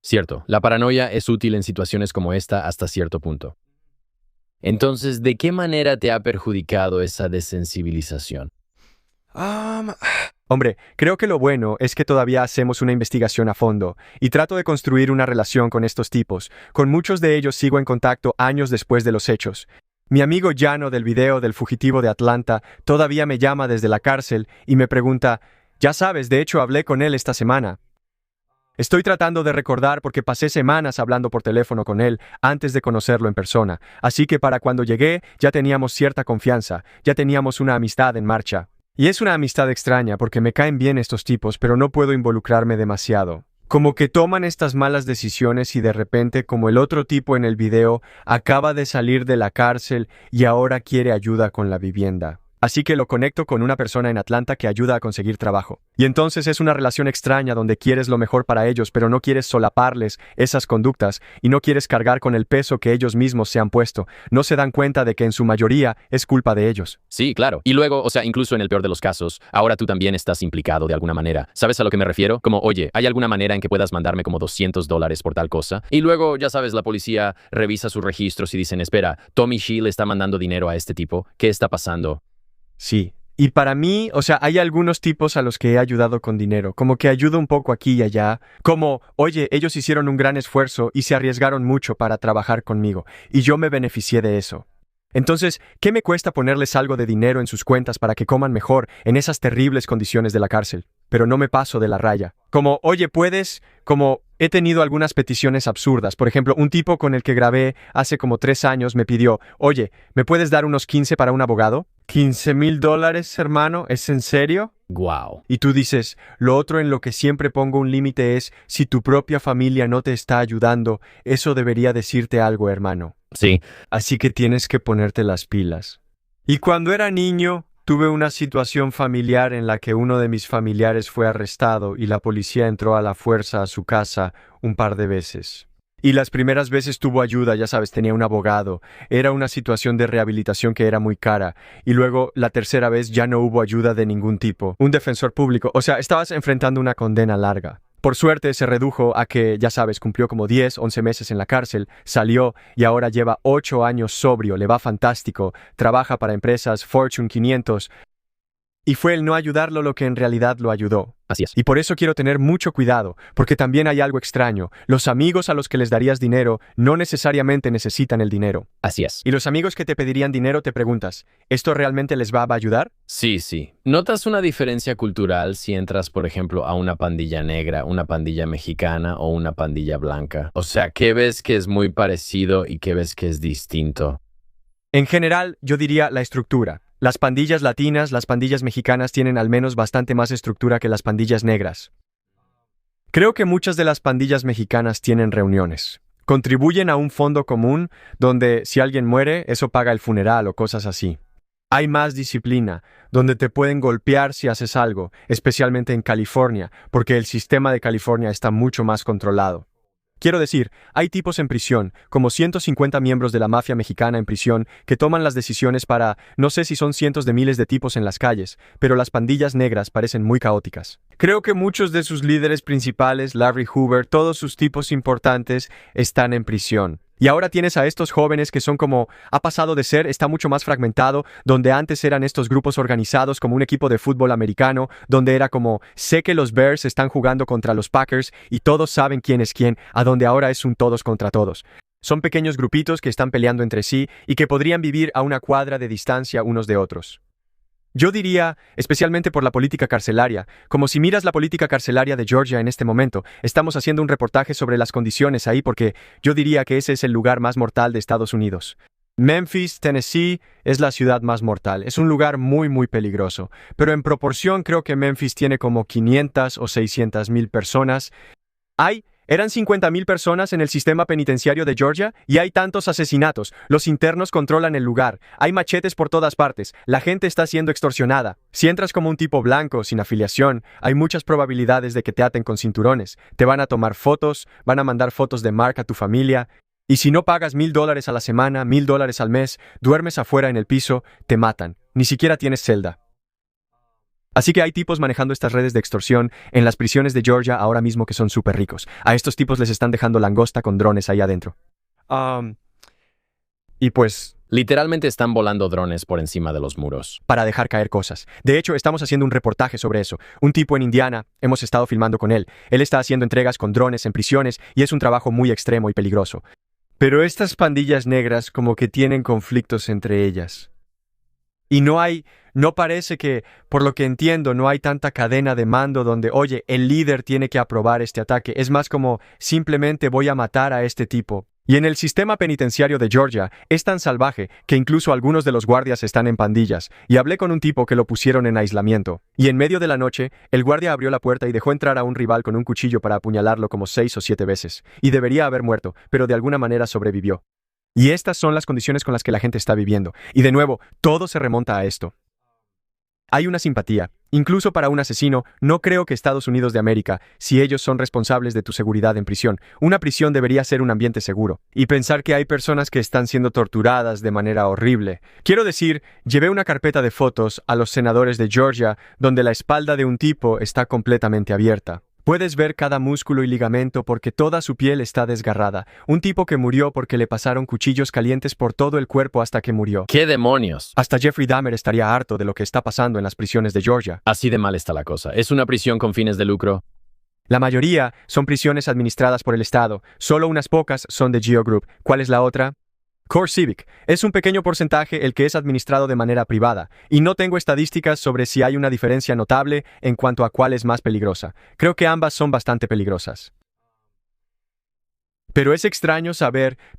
[SPEAKER 5] Cierto, la paranoia es útil en situaciones como esta hasta cierto punto. Entonces, ¿de qué manera te ha perjudicado esa desensibilización?
[SPEAKER 4] Hombre, creo que lo bueno es que todavía hacemos una investigación a fondo y trato de construir una relación con estos tipos. Con muchos de ellos sigo en contacto años después de los hechos. Mi amigo Llano del video del fugitivo de Atlanta todavía me llama desde la cárcel y me pregunta, ya sabes, de hecho hablé con él esta semana. Estoy tratando de recordar porque pasé semanas hablando por teléfono con él antes de conocerlo en persona, así que para cuando llegué ya teníamos cierta confianza, ya teníamos una amistad en marcha. Y es una amistad extraña porque me caen bien estos tipos, pero no puedo involucrarme demasiado. Como que toman estas malas decisiones y de repente, como el otro tipo en el video, acaba de salir de la cárcel y ahora quiere ayuda con la vivienda. Así que lo conecto con una persona en Atlanta que ayuda a conseguir trabajo. Y entonces es una relación extraña donde quieres lo mejor para ellos, pero no quieres solaparles esas conductas y no quieres cargar con el peso que ellos mismos se han puesto. No se dan cuenta de que en su mayoría es culpa de ellos.
[SPEAKER 5] Sí, claro. Y luego, o sea, incluso en el peor de los casos, ahora tú también estás implicado de alguna manera. ¿Sabes a lo que me refiero? Como, oye, ¿hay alguna manera en que puedas mandarme como $200 por tal cosa? Y luego, ya sabes, la policía revisa sus registros y dicen, espera, Tommy Shee le está mandando dinero a este tipo. ¿Qué está pasando?
[SPEAKER 4] Sí. Y para mí, o sea, hay algunos tipos a los que he ayudado con dinero, como que ayudo un poco aquí y allá, como, oye, ellos hicieron un gran esfuerzo y se arriesgaron mucho para trabajar conmigo, y yo me beneficié de eso. Entonces, ¿qué me cuesta ponerles algo de dinero en sus cuentas para que coman mejor en esas terribles condiciones de la cárcel? Pero no me paso de la raya. Como, oye, ¿puedes? Como, he tenido algunas peticiones absurdas. Por ejemplo, un tipo con el que grabé hace como 3 años me pidió, oye, ¿me puedes dar unos 15 para un abogado? $15,000, hermano, ¿es en serio?
[SPEAKER 5] Wow.
[SPEAKER 4] Y tú dices, lo otro en lo que siempre pongo un límite es, si tu propia familia no te está ayudando, eso debería decirte algo, hermano.
[SPEAKER 5] Sí.
[SPEAKER 4] Así que tienes que ponerte las pilas. Y cuando era niño, tuve una situación familiar en la que uno de mis familiares fue arrestado y la policía entró a la fuerza a su casa un par de veces. Y las primeras veces tuvo ayuda, ya sabes, tenía un abogado. Era una situación de rehabilitación que era muy cara. Y luego, la tercera vez ya no hubo ayuda de ningún tipo. Un defensor público. O sea, estabas enfrentando una condena larga. Por suerte se redujo a que, ya sabes, cumplió como 10, 11 meses en la cárcel, salió y ahora lleva 8 años sobrio, le va fantástico, trabaja para empresas Fortune 500. Y fue el no ayudarlo lo que en realidad lo ayudó.
[SPEAKER 5] Así es.
[SPEAKER 4] Y por eso quiero tener mucho cuidado, porque también hay algo extraño. Los amigos a los que les darías dinero no necesariamente necesitan el dinero.
[SPEAKER 5] Así es.
[SPEAKER 4] Y los amigos que te pedirían dinero te preguntas, ¿esto realmente les va a ayudar?
[SPEAKER 5] Sí, sí. ¿Notas una diferencia cultural si entras, por ejemplo, a una pandilla negra, una pandilla mexicana o una pandilla blanca? O sea, ¿qué ves que es muy parecido y qué ves que es distinto?
[SPEAKER 4] En general, yo diría la estructura. Las pandillas latinas, las pandillas mexicanas tienen al menos bastante más estructura que las pandillas negras. Creo que muchas de las pandillas mexicanas tienen reuniones. Contribuyen a un fondo común donde si alguien muere, eso paga el funeral o cosas así. Hay más disciplina, donde te pueden golpear si haces algo, especialmente en California, porque el sistema de California está mucho más controlado. Quiero decir, hay tipos en prisión, como 150 miembros de la mafia mexicana en prisión, que toman las decisiones para, no sé si son cientos de miles de tipos en las calles, pero las pandillas negras parecen muy caóticas. Creo que muchos de sus líderes principales, Larry Hoover, todos sus tipos importantes, están en prisión. Y ahora tienes a estos jóvenes que son como, ha pasado de ser, está mucho más fragmentado, donde antes eran estos grupos organizados como un equipo de fútbol americano, donde era como, sé que los Bears están jugando contra los Packers y todos saben quién es quién, a donde ahora es un todos contra todos. Son pequeños grupitos que están peleando entre sí y que podrían vivir a una cuadra de distancia unos de otros. Yo diría, especialmente por la política carcelaria, como si miras la política carcelaria de Georgia en este momento, estamos haciendo un reportaje sobre las condiciones ahí porque yo diría que ese es el lugar más mortal de Estados Unidos. Memphis, Tennessee, es la ciudad más mortal. Es un lugar muy, muy peligroso. Pero en proporción creo que Memphis tiene como 500 o 600,000 personas. Eran 50,000 personas en el sistema penitenciario de Georgia y hay tantos asesinatos. Los internos controlan el lugar. Hay machetes por todas partes. La gente está siendo extorsionada. Si entras como un tipo blanco, sin afiliación, hay muchas probabilidades de que te aten con cinturones. Te van a tomar fotos, van a mandar fotos de Mark a tu familia. Y si no pagas $1,000 a la semana, $1,000 al mes, duermes afuera en el piso, te matan. Ni siquiera tienes celda. Así que hay tipos manejando estas redes de extorsión en las prisiones de Georgia ahora mismo que son súper ricos. A estos tipos les están dejando langosta con drones ahí adentro. Y pues,
[SPEAKER 5] Literalmente están volando drones por encima de los muros.
[SPEAKER 4] para dejar caer cosas. De hecho, estamos haciendo un reportaje sobre eso. Un tipo en Indiana, hemos estado filmando con él. Él está haciendo entregas con drones en prisiones y es un trabajo muy extremo y peligroso. Pero estas pandillas negras como que tienen conflictos entre ellas. Y no parece que, por lo que entiendo, no hay tanta cadena de mando donde, oye, el líder tiene que aprobar este ataque. Es más como, simplemente voy a matar a este tipo. Y en el sistema penitenciario de Georgia es tan salvaje que incluso algunos de los guardias están en pandillas. Y hablé con un tipo que lo pusieron en aislamiento. Y en medio de la noche, el guardia abrió la puerta y dejó entrar a un rival con un cuchillo para apuñalarlo como 6 o 7 veces. Y debería haber muerto, pero de alguna manera sobrevivió. Y estas son las condiciones con las que la gente está viviendo. Y de nuevo, todo se remonta a esto. Hay una simpatía. Incluso para un asesino, no creo que Estados Unidos de América, si ellos son responsables de tu seguridad en prisión, una prisión debería ser un ambiente seguro. Y pensar que hay personas que están siendo torturadas de manera horrible. Quiero decir, llevé una carpeta de fotos a los senadores de Georgia donde la espalda de un tipo está completamente abierta. Puedes ver cada músculo y ligamento porque toda su piel está desgarrada. Un tipo que murió porque le pasaron cuchillos calientes por todo el cuerpo hasta que murió.
[SPEAKER 5] ¿Qué demonios?
[SPEAKER 4] Hasta Jeffrey Dahmer estaría harto de lo que está pasando en las prisiones de Georgia.
[SPEAKER 5] Así de mal está la cosa. ¿Es una prisión con fines de lucro?
[SPEAKER 4] La mayoría son prisiones administradas por el Estado. Solo unas pocas son de Geo Group. ¿Cuál es la otra? Core Civic. Es un pequeño porcentaje el que es administrado de manera privada, y no tengo estadísticas sobre si hay una diferencia notable en cuanto a cuál es más peligrosa. Creo que ambas son bastante peligrosas. Pero es extraño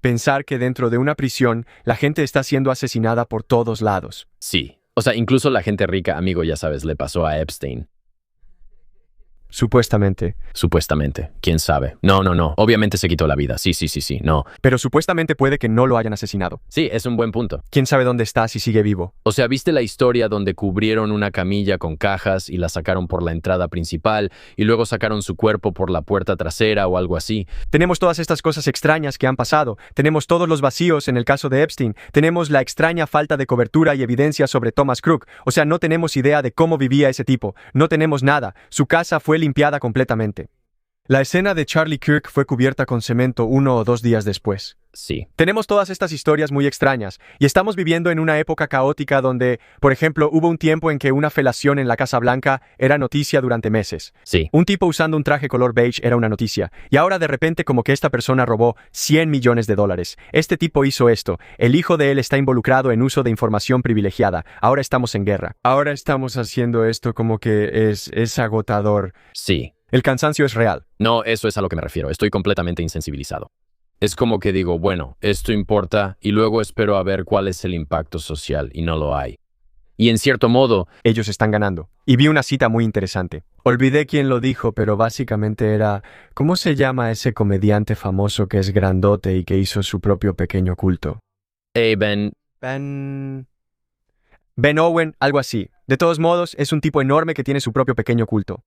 [SPEAKER 4] pensar que dentro de una prisión la gente está siendo asesinada por todos lados.
[SPEAKER 5] Sí. O sea, incluso la gente rica, amigo, ya sabes, le pasó a Epstein.
[SPEAKER 4] Supuestamente.
[SPEAKER 5] Supuestamente. ¿Quién sabe? No. Obviamente se quitó la vida. Sí. No.
[SPEAKER 4] Pero supuestamente puede que no lo hayan asesinado.
[SPEAKER 5] Sí, es un buen punto.
[SPEAKER 4] ¿Quién sabe dónde está si sigue vivo?
[SPEAKER 5] O sea, ¿viste la historia donde cubrieron una camilla con cajas y la sacaron por la entrada principal y luego sacaron su cuerpo por la puerta trasera o algo así?
[SPEAKER 4] Tenemos todas estas cosas extrañas que han pasado. Tenemos todos los vacíos en el caso de Epstein. Tenemos la extraña falta de cobertura y evidencia sobre Thomas Crook. O sea, no tenemos idea de cómo vivía ese tipo. No tenemos nada. Su casa fue limpiada completamente. La escena de Charlie Kirk fue cubierta con cemento 1 o 2 días después.
[SPEAKER 5] Sí.
[SPEAKER 4] Tenemos todas estas historias muy extrañas, y estamos viviendo en una época caótica donde, por ejemplo, hubo un tiempo en que una felación en la Casa Blanca era noticia durante meses.
[SPEAKER 5] Sí.
[SPEAKER 4] Un tipo usando un traje color beige era una noticia, y ahora de repente como que esta persona robó $100 millones. Este tipo hizo esto, el hijo de él está involucrado en uso de información privilegiada, ahora estamos en guerra. Ahora estamos haciendo esto como que es agotador.
[SPEAKER 5] Sí.
[SPEAKER 4] El cansancio es real.
[SPEAKER 5] No, eso es a lo que me refiero. Estoy completamente insensibilizado. Es como que digo, bueno, esto importa y luego espero a ver cuál es el impacto social y no lo hay. Y en cierto modo,
[SPEAKER 4] ellos están ganando. Y vi una cita muy interesante. Olvidé quién lo dijo, pero básicamente era... ¿Cómo se llama ese comediante famoso que es grandote y que hizo su propio pequeño culto?
[SPEAKER 5] Ben
[SPEAKER 4] Owen, algo así. De todos modos, es un tipo enorme que tiene su propio pequeño culto.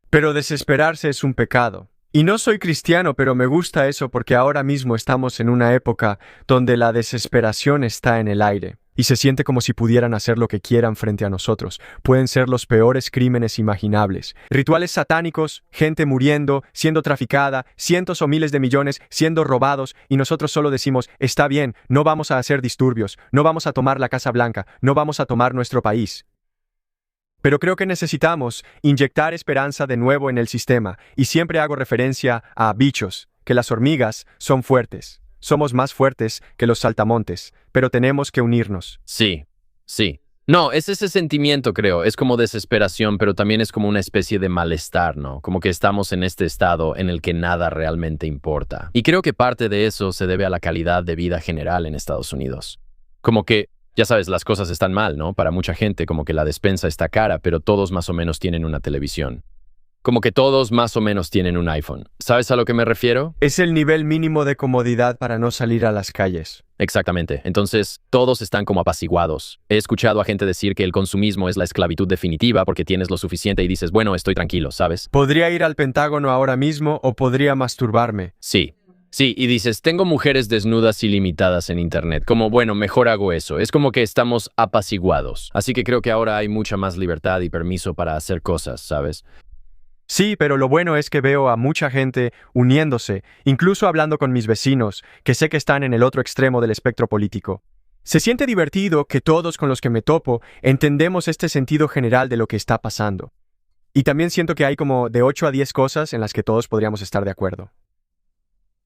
[SPEAKER 4] Pero desesperarse es un pecado. Y no soy cristiano, pero me gusta eso porque ahora mismo estamos en una época donde la desesperación está en el aire. Y se siente como si pudieran hacer lo que quieran frente a nosotros. Pueden ser los peores crímenes imaginables. Rituales satánicos, gente muriendo, siendo traficada, cientos o miles de millones siendo robados, y nosotros solo decimos, está bien, no vamos a hacer disturbios, no vamos a tomar la Casa Blanca, no vamos a tomar nuestro país. Pero creo que necesitamos inyectar esperanza de nuevo en el sistema, y siempre hago referencia a bichos, que las hormigas son fuertes. Somos más fuertes que los saltamontes, pero tenemos que unirnos.
[SPEAKER 5] Sí. No, es ese sentimiento, creo. Es como desesperación, pero también es como una especie de malestar, ¿no? Como que estamos en este estado en el que nada realmente importa. Y creo que parte de eso se debe a la calidad de vida general en Estados Unidos. Como que, ya sabes, las cosas están mal, ¿no? Para mucha gente, como que la despensa está cara, pero todos más o menos tienen una televisión. Como que todos más o menos tienen un iPhone. ¿Sabes a lo que me refiero?
[SPEAKER 4] Es el nivel mínimo de comodidad para no salir a las calles.
[SPEAKER 5] Exactamente. Entonces, todos están como apaciguados. He escuchado a gente decir que el consumismo es la esclavitud definitiva porque tienes lo suficiente y dices, bueno, estoy tranquilo, ¿sabes?
[SPEAKER 4] Podría ir al Pentágono ahora mismo o podría masturbarme.
[SPEAKER 5] Sí. Sí, y dices, tengo mujeres desnudas ilimitadas en internet. Como, bueno, mejor hago eso. Es como que estamos apaciguados. Así que creo que ahora hay mucha más libertad y permiso para hacer cosas, ¿sabes?
[SPEAKER 4] Sí, pero lo bueno es que veo a mucha gente uniéndose, incluso hablando con mis vecinos, que sé que están en el otro extremo del espectro político. Se siente divertido que todos con los que me topo entendemos este sentido general de lo que está pasando. Y también siento que hay como de 8 a 10 cosas en las que todos podríamos estar de acuerdo.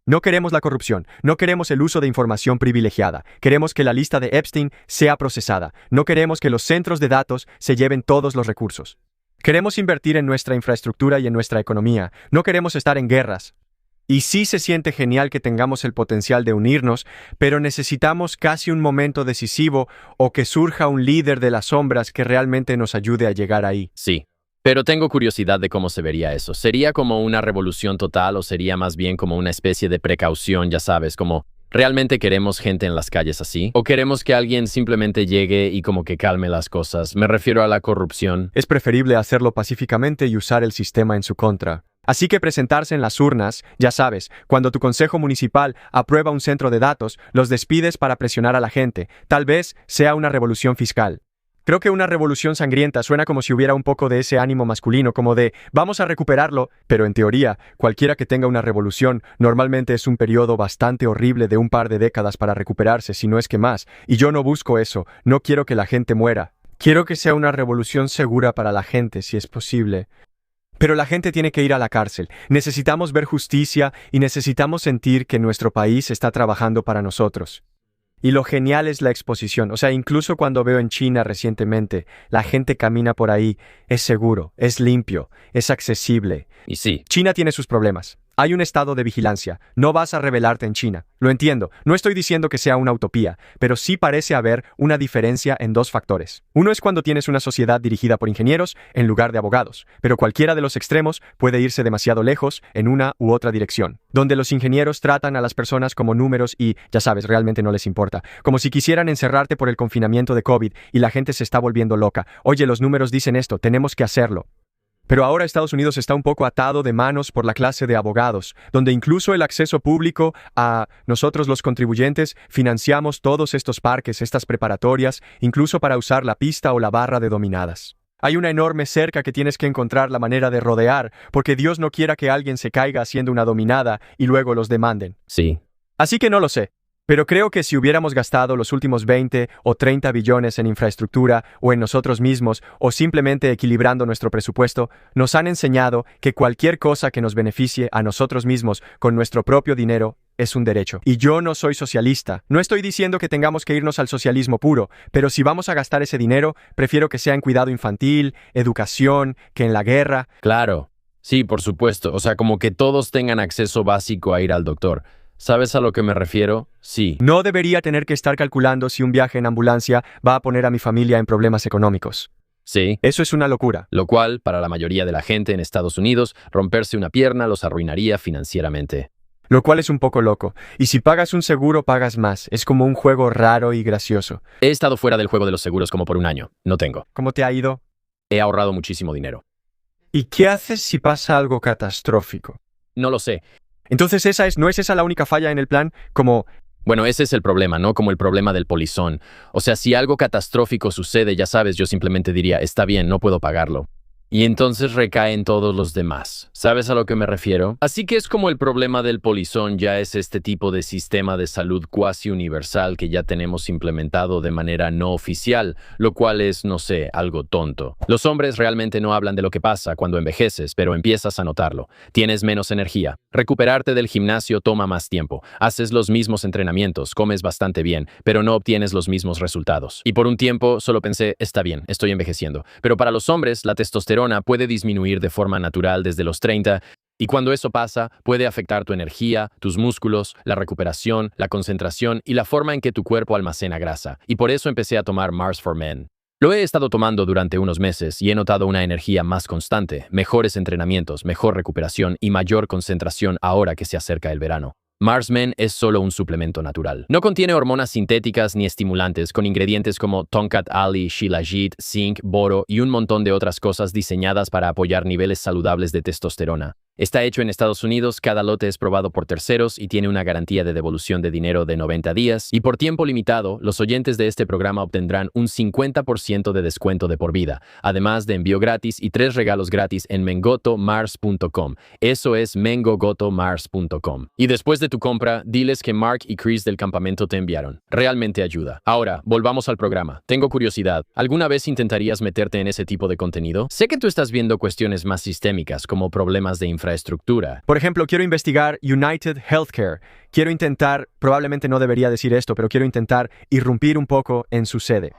[SPEAKER 4] No queremos la corrupción, no queremos el uso de información privilegiada, queremos que la lista de Epstein sea procesada, no queremos que los centros de datos se lleven todos los recursos. Queremos invertir en nuestra infraestructura y en nuestra economía, no queremos estar en guerras. Y sí se siente genial que tengamos el potencial de unirnos, pero necesitamos casi un momento decisivo o que surja un líder de las sombras que realmente nos ayude a llegar ahí.
[SPEAKER 5] Sí. Pero tengo curiosidad de cómo se vería eso. ¿Sería como una revolución total o sería más bien como una especie de precaución, ya sabes, como realmente queremos gente en las calles así? ¿O queremos que alguien simplemente llegue y como que calme las cosas? Me refiero a la corrupción.
[SPEAKER 4] Es preferible hacerlo pacíficamente y usar el sistema en su contra. Así que presentarse en las urnas, ya sabes, cuando tu consejo municipal aprueba un centro de datos, los despides para presionar a la gente. Tal vez sea una revolución fiscal. Creo que una revolución sangrienta suena como si hubiera un poco de ese ánimo masculino, como de vamos a recuperarlo, pero en teoría, cualquiera que tenga una revolución normalmente es un periodo bastante horrible de un par de décadas para recuperarse, si no es que más, y yo no busco eso, no quiero que la gente muera. Quiero que sea una revolución segura para la gente, si es posible. Pero la gente tiene que ir a la cárcel. Necesitamos ver justicia y necesitamos sentir que nuestro país está trabajando para nosotros. Y lo genial es la exposición. O sea, incluso cuando veo en China recientemente, la gente camina por ahí, es seguro, es limpio, es accesible.
[SPEAKER 5] Y sí,
[SPEAKER 4] China tiene sus problemas. Hay un estado de vigilancia. No vas a rebelarte en China. Lo entiendo. No estoy diciendo que sea una utopía, pero sí parece haber una diferencia en dos factores. Uno es cuando tienes una sociedad dirigida por ingenieros en lugar de abogados, pero cualquiera de los extremos puede irse demasiado lejos en una u otra dirección, donde los ingenieros tratan a las personas como números y, ya sabes, realmente no les importa. Como si quisieran encerrarte por el confinamiento de COVID y la gente se está volviendo loca. Oye, los números dicen esto, tenemos que hacerlo. Pero ahora Estados Unidos está un poco atado de manos por la clase de abogados, donde incluso el acceso público a nosotros los contribuyentes financiamos todos estos parques, estas preparatorias, incluso para usar la pista o la barra de dominadas. Hay una enorme cerca que tienes que encontrar la manera de rodear, porque Dios no quiera que alguien se caiga haciendo una dominada y luego los demanden.
[SPEAKER 5] sí.
[SPEAKER 4] Así que no lo sé. Pero creo que si hubiéramos gastado los últimos 20 o 30 billones en infraestructura o en nosotros mismos o simplemente equilibrando nuestro presupuesto, nos han enseñado que cualquier cosa que nos beneficie a nosotros mismos con nuestro propio dinero es un derecho. Y yo no soy socialista. No estoy diciendo que tengamos que irnos al socialismo puro, pero si vamos a gastar ese dinero, prefiero que sea en cuidado infantil, educación, que en la guerra.
[SPEAKER 5] Claro. Sí, por supuesto. O sea, como que todos tengan acceso básico a ir al doctor. ¿Sabes a lo que me refiero? Sí.
[SPEAKER 4] No debería tener que estar calculando si un viaje en ambulancia va a poner a mi familia en problemas económicos.
[SPEAKER 5] Sí.
[SPEAKER 4] Eso es una locura.
[SPEAKER 5] Lo cual, para la mayoría de la gente en Estados Unidos, romperse una pierna los arruinaría financieramente.
[SPEAKER 4] Lo cual es un poco loco. Y si pagas un seguro, pagas más. Es como un juego raro y gracioso.
[SPEAKER 5] He estado fuera del juego de los seguros como por un año. No tengo.
[SPEAKER 4] ¿Cómo te ha ido?
[SPEAKER 5] He ahorrado muchísimo dinero.
[SPEAKER 4] ¿Y qué haces si pasa algo catastrófico?
[SPEAKER 5] No lo sé.
[SPEAKER 4] Entonces ¿no es esa la única falla en el plan? Como,
[SPEAKER 5] Bueno, ese es el problema, ¿no? Como el problema del polizón. O sea, si algo catastrófico sucede, ya sabes, yo simplemente diría, está bien, no puedo pagarlo. Y entonces recaen todos los demás. ¿Sabes a lo que me refiero? Así que es como el problema del polizón ya es este tipo de sistema de salud cuasi universal que ya tenemos implementado de manera no oficial, lo cual es, no sé, algo tonto. Los hombres realmente no hablan de lo que pasa cuando envejeces, pero empiezas a notarlo. Tienes menos energía. Recuperarte del gimnasio toma más tiempo. Haces los mismos entrenamientos, comes bastante bien, pero no obtienes los mismos resultados. Y por un tiempo solo pensé, está bien, estoy envejeciendo. Pero para los hombres, la testosterona puede disminuir de forma natural desde los 30, y cuando eso pasa, puede afectar tu energía, tus músculos, la recuperación, la concentración y la forma en que tu cuerpo almacena grasa. Y por eso empecé a tomar Mars for Men. Lo he estado tomando durante unos meses y he notado una energía más constante, mejores entrenamientos, mejor recuperación y mayor concentración ahora que se acerca el verano. Mars Men es solo un suplemento natural. No contiene hormonas sintéticas ni estimulantes con ingredientes como Tongkat Ali, Shilajit, zinc, boro y un montón de otras cosas diseñadas para apoyar niveles saludables de testosterona. Está hecho en Estados Unidos, cada lote es probado por terceros y tiene una garantía de devolución de dinero de 90 días, y por tiempo limitado, los oyentes de este programa obtendrán un 50% de descuento de por vida, además de envío gratis y 3 regalos gratis en mengotomars.com. Eso es mengotomars.com. Y después de tu compra, diles que Mark y Chris del campamento te enviaron. Realmente ayuda. Ahora, volvamos al programa. Tengo curiosidad. ¿Alguna vez intentarías meterte en ese tipo de contenido? Sé que tú estás viendo cuestiones más sistémicas, como problemas de infraestructura.
[SPEAKER 4] Por ejemplo, quiero investigar United Healthcare. Quiero intentar, probablemente no debería decir esto, pero quiero intentar irrumpir un poco en su sede.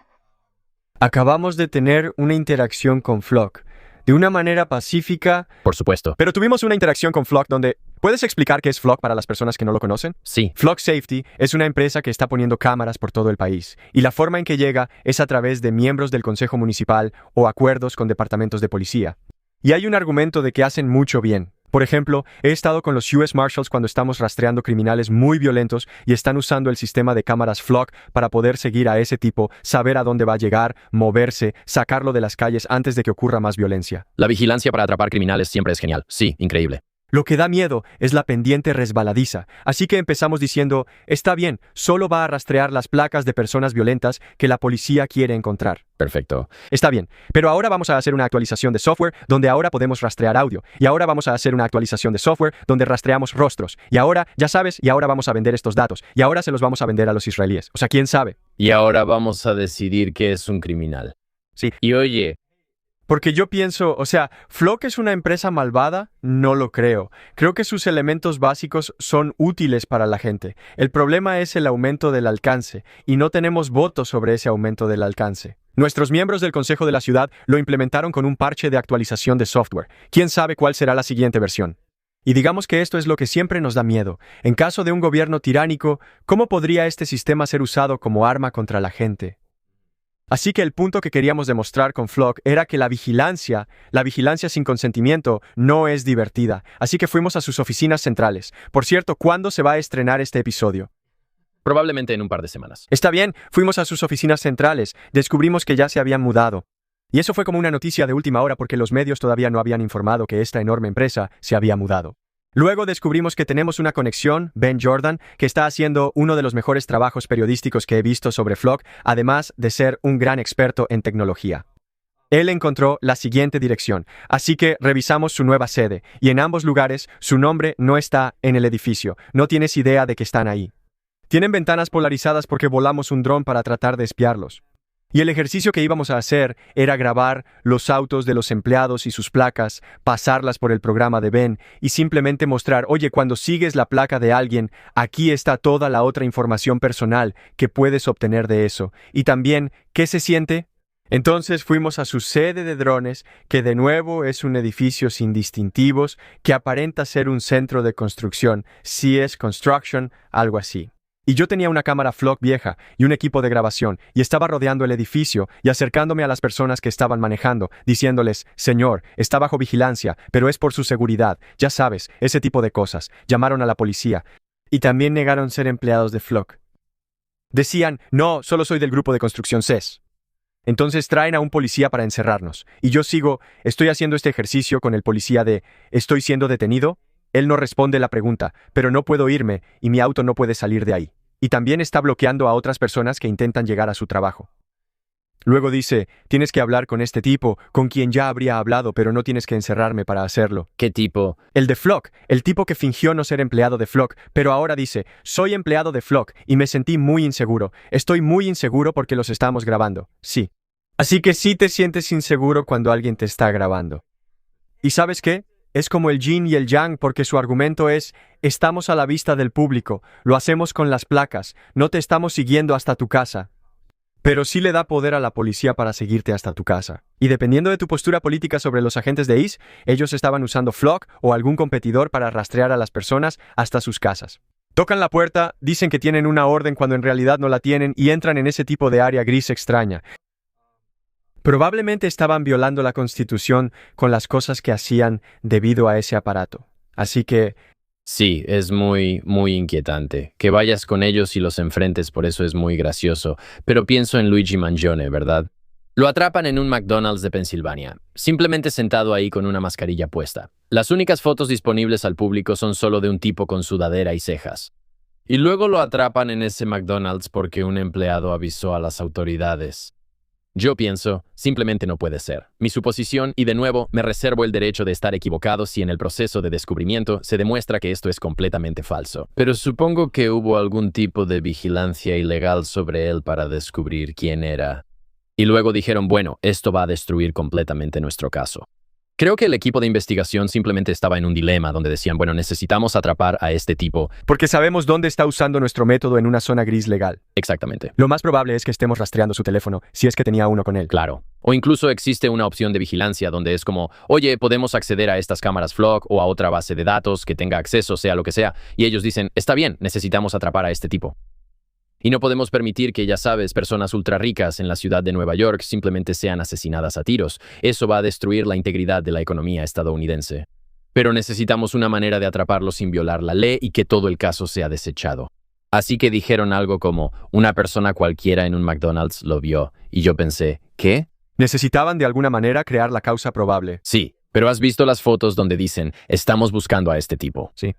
[SPEAKER 4] Acabamos de tener una interacción con Flock. De una manera pacífica.
[SPEAKER 5] Por supuesto.
[SPEAKER 4] Pero tuvimos una interacción con Flock donde... ¿Puedes explicar qué es Flock para las personas que no lo conocen?
[SPEAKER 5] Sí.
[SPEAKER 4] Flock Safety es una empresa que está poniendo cámaras por todo el país, y la forma en que llega es a través de miembros del Consejo Municipal o acuerdos con departamentos de policía. Y hay un argumento de que hacen mucho bien. Por ejemplo, he estado con los US Marshals cuando estamos rastreando criminales muy violentos y están usando el sistema de cámaras Flock para poder seguir a ese tipo, saber a dónde va a llegar, moverse, sacarlo de las calles antes de que ocurra más violencia.
[SPEAKER 5] La vigilancia para atrapar criminales siempre es genial. Sí, increíble.
[SPEAKER 4] Lo que da miedo es la pendiente resbaladiza, así que empezamos diciendo, está bien, solo va a rastrear las placas de personas violentas que la policía quiere encontrar.
[SPEAKER 5] Perfecto.
[SPEAKER 4] Está bien, pero ahora vamos a hacer una actualización de software donde ahora podemos rastrear audio, y ahora vamos a hacer una actualización de software donde rastreamos rostros, y ahora, ya sabes, y ahora vamos a vender estos datos, y ahora se los vamos a vender a los israelíes. O sea, ¿quién sabe?
[SPEAKER 5] Y ahora vamos a decidir qué es un criminal.
[SPEAKER 4] Sí.
[SPEAKER 5] Y oye...
[SPEAKER 4] Porque yo pienso, o sea, ¿Flock es una empresa malvada? No lo creo. Creo que sus elementos básicos son útiles para la gente. El problema es el aumento del alcance, y no tenemos votos sobre ese aumento del alcance. Nuestros miembros del Consejo de la Ciudad lo implementaron con un parche de actualización de software. ¿Quién sabe cuál será la siguiente versión? Y digamos que esto es lo que siempre nos da miedo. En caso de un gobierno tiránico, ¿cómo podría este sistema ser usado como arma contra la gente? Así que el punto que queríamos demostrar con Flock era que la vigilancia sin consentimiento no es divertida. Así que fuimos a sus oficinas centrales. Por cierto, ¿cuándo se va a estrenar este episodio?
[SPEAKER 5] Probablemente en un par de semanas.
[SPEAKER 4] Está bien, fuimos a sus oficinas centrales. Descubrimos que ya se habían mudado. Y eso fue como una noticia de última hora porque los medios todavía no habían informado que esta enorme empresa se había mudado. Luego descubrimos que tenemos una conexión, Ben Jordan, que está haciendo uno de los mejores trabajos periodísticos que he visto sobre Flock, además de ser un gran experto en tecnología. Él encontró la siguiente dirección, así que revisamos su nueva sede, y en ambos lugares su nombre no está en el edificio, no tienes idea de que están ahí. Tienen ventanas polarizadas porque volamos un dron para tratar de espiarlos. Y el ejercicio que íbamos a hacer era grabar los autos de los empleados y sus placas, pasarlas por el programa de Ben y simplemente mostrar, oye, cuando sigues la placa de alguien, aquí está toda la otra información personal que puedes obtener de eso. Y también, ¿qué se siente? Entonces fuimos a su sede de drones, que de nuevo es un edificio sin distintivos, que aparenta ser un centro de construcción, CS Construction, algo así. Y yo tenía una cámara Flock vieja y un equipo de grabación, y estaba rodeando el edificio y acercándome a las personas que estaban manejando, diciéndoles, señor, está bajo vigilancia, pero es por su seguridad, ya sabes, ese tipo de cosas. Llamaron a la policía. Y también negaron ser empleados de Flock. Decían, no, solo soy del grupo de construcción CES. Entonces traen a un policía para encerrarnos. Y yo estoy haciendo este ejercicio con el policía de, ¿estoy siendo detenido? Él no responde la pregunta, pero no puedo irme y mi auto no puede salir de ahí. Y también está bloqueando a otras personas que intentan llegar a su trabajo. Luego dice, tienes que hablar con este tipo, con quien ya habría hablado, pero no tienes que encerrarme para hacerlo.
[SPEAKER 5] ¿Qué tipo?
[SPEAKER 4] El de Flock, el tipo que fingió no ser empleado de Flock, pero ahora dice, soy empleado de Flock y me sentí muy inseguro. Estoy muy inseguro porque los estamos grabando. Sí. Así que sí te sientes inseguro cuando alguien te está grabando. ¿Y sabes qué? Es como el yin y el yang porque su argumento es, estamos a la vista del público, lo hacemos con las placas, no te estamos siguiendo hasta tu casa. Pero sí le da poder a la policía para seguirte hasta tu casa. Y dependiendo de tu postura política sobre los agentes de ICE, ellos estaban usando Flock o algún competidor para rastrear a las personas hasta sus casas. Tocan la puerta, dicen que tienen una orden cuando en realidad no la tienen y entran en ese tipo de área gris extraña. Probablemente estaban violando la Constitución con las cosas que hacían debido a ese aparato. Así que...
[SPEAKER 5] Sí, es muy, muy inquietante. Que vayas con ellos y los enfrentes, por eso es muy gracioso. Pero pienso en Luigi Mangione, ¿verdad? Lo atrapan en un McDonald's de Pensilvania, simplemente sentado ahí con una mascarilla puesta. Las únicas fotos disponibles al público son solo de un tipo con sudadera y cejas. Y luego lo atrapan en ese McDonald's porque un empleado avisó a las autoridades. Yo pienso, simplemente no puede ser. Mi suposición, y de nuevo, me reservo el derecho de estar equivocado si en el proceso de descubrimiento se demuestra que esto es completamente falso. Pero supongo que hubo algún tipo de vigilancia ilegal sobre él para descubrir quién era. Y luego dijeron, bueno, esto va a destruir completamente nuestro caso. Creo que el equipo de investigación simplemente estaba en un dilema donde decían, bueno, necesitamos atrapar a este tipo.
[SPEAKER 4] Porque sabemos dónde está usando nuestro método en una zona gris legal.
[SPEAKER 5] Exactamente.
[SPEAKER 4] Lo más probable es que estemos rastreando su teléfono, si es que tenía uno con él.
[SPEAKER 5] Claro. O incluso existe una opción de vigilancia donde es como, oye, podemos acceder a estas cámaras FLOG o a otra base de datos que tenga acceso, sea lo que sea. Y ellos dicen, está bien, necesitamos atrapar a este tipo. Y no podemos permitir que, ya sabes, personas ultra ricas en la ciudad de Nueva York simplemente sean asesinadas a tiros. Eso va a destruir la integridad de la economía estadounidense. Pero necesitamos una manera de atraparlo sin violar la ley y que todo el caso sea desechado. Así que dijeron algo como, una persona cualquiera en un McDonald's lo vio. Y yo pensé, ¿qué?
[SPEAKER 4] Necesitaban de alguna manera crear la causa probable.
[SPEAKER 5] Sí, pero has visto las fotos donde dicen, estamos buscando a este tipo.
[SPEAKER 4] Sí.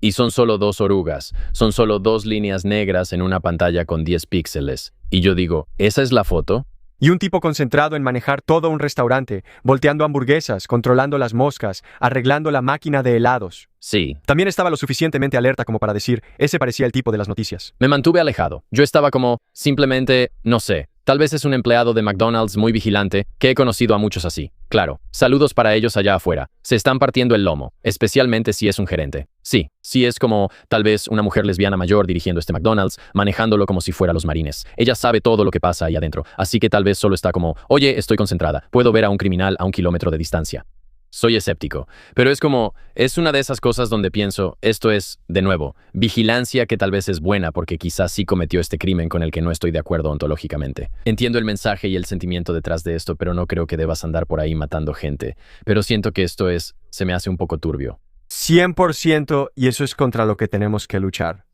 [SPEAKER 5] Y son solo 2 orugas, son solo 2 líneas negras en una pantalla con 10 píxeles. Y yo digo, ¿esa es la foto?
[SPEAKER 4] Y un tipo concentrado en manejar todo un restaurante, volteando hamburguesas, controlando las moscas, arreglando la máquina de helados.
[SPEAKER 5] Sí.
[SPEAKER 4] También estaba lo suficientemente alerta como para decir, ese parecía el tipo de las noticias.
[SPEAKER 5] Me mantuve alejado. Yo estaba como, simplemente, no sé. Tal vez es un empleado de McDonald's muy vigilante, que he conocido a muchos así. Claro, saludos para ellos allá afuera. Se están partiendo el lomo, especialmente si es un gerente. Sí es como, tal vez, una mujer lesbiana mayor dirigiendo este McDonald's, manejándolo como si fuera los marines. Ella sabe todo lo que pasa ahí adentro, así que tal vez solo está como, oye, estoy concentrada, puedo ver a un criminal a 1 kilómetro de distancia. Soy escéptico, pero es como, es una de esas cosas donde pienso, esto es, de nuevo, vigilancia que tal vez es buena porque quizás sí cometió este crimen con el que no estoy de acuerdo ontológicamente. Entiendo el mensaje y el sentimiento detrás de esto, pero no creo que debas andar por ahí matando gente. Pero siento que esto se me hace un poco turbio.
[SPEAKER 4] 100%, y eso es contra lo que tenemos que luchar.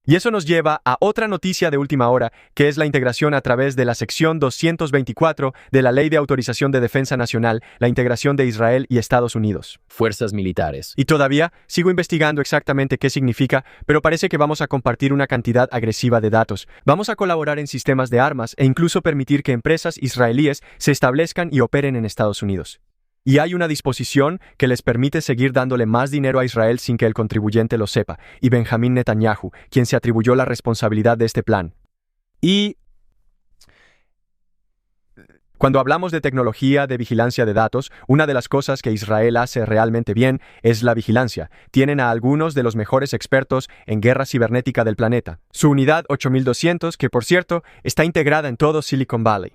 [SPEAKER 4] Y eso nos lleva a otra noticia de última hora, que es la integración a través de la sección 224 de la Ley de Autorización de Defensa Nacional, la integración de Israel y Estados Unidos.
[SPEAKER 5] Fuerzas militares.
[SPEAKER 4] Y todavía sigo investigando exactamente qué significa, pero parece que vamos a compartir una cantidad agresiva de datos. Vamos a colaborar en sistemas de armas e incluso permitir que empresas israelíes se establezcan y operen en Estados Unidos. Y hay una disposición que les permite seguir dándole más dinero a Israel sin que el contribuyente lo sepa, y Benjamín Netanyahu, quien se atribuyó la responsabilidad de este plan. Y cuando hablamos de tecnología de vigilancia de datos, una de las cosas que Israel hace realmente bien es la vigilancia. Tienen a algunos de los mejores expertos en guerra cibernética del planeta. Su unidad 8200, que por cierto, está integrada en todo Silicon Valley.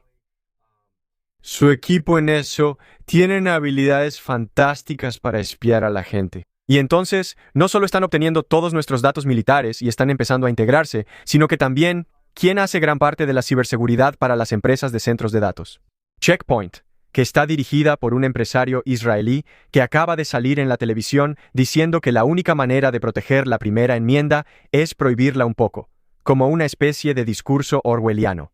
[SPEAKER 4] Su equipo en eso tienen habilidades fantásticas para espiar a la gente. Y entonces, no solo están obteniendo todos nuestros datos militares y están empezando a integrarse, sino que también, ¿quién hace gran parte de la ciberseguridad para las empresas de centros de datos? Check Point, que está dirigida por un empresario israelí que acaba de salir en la televisión diciendo que la única manera de proteger la primera enmienda es prohibirla un poco, como una especie de discurso orwelliano.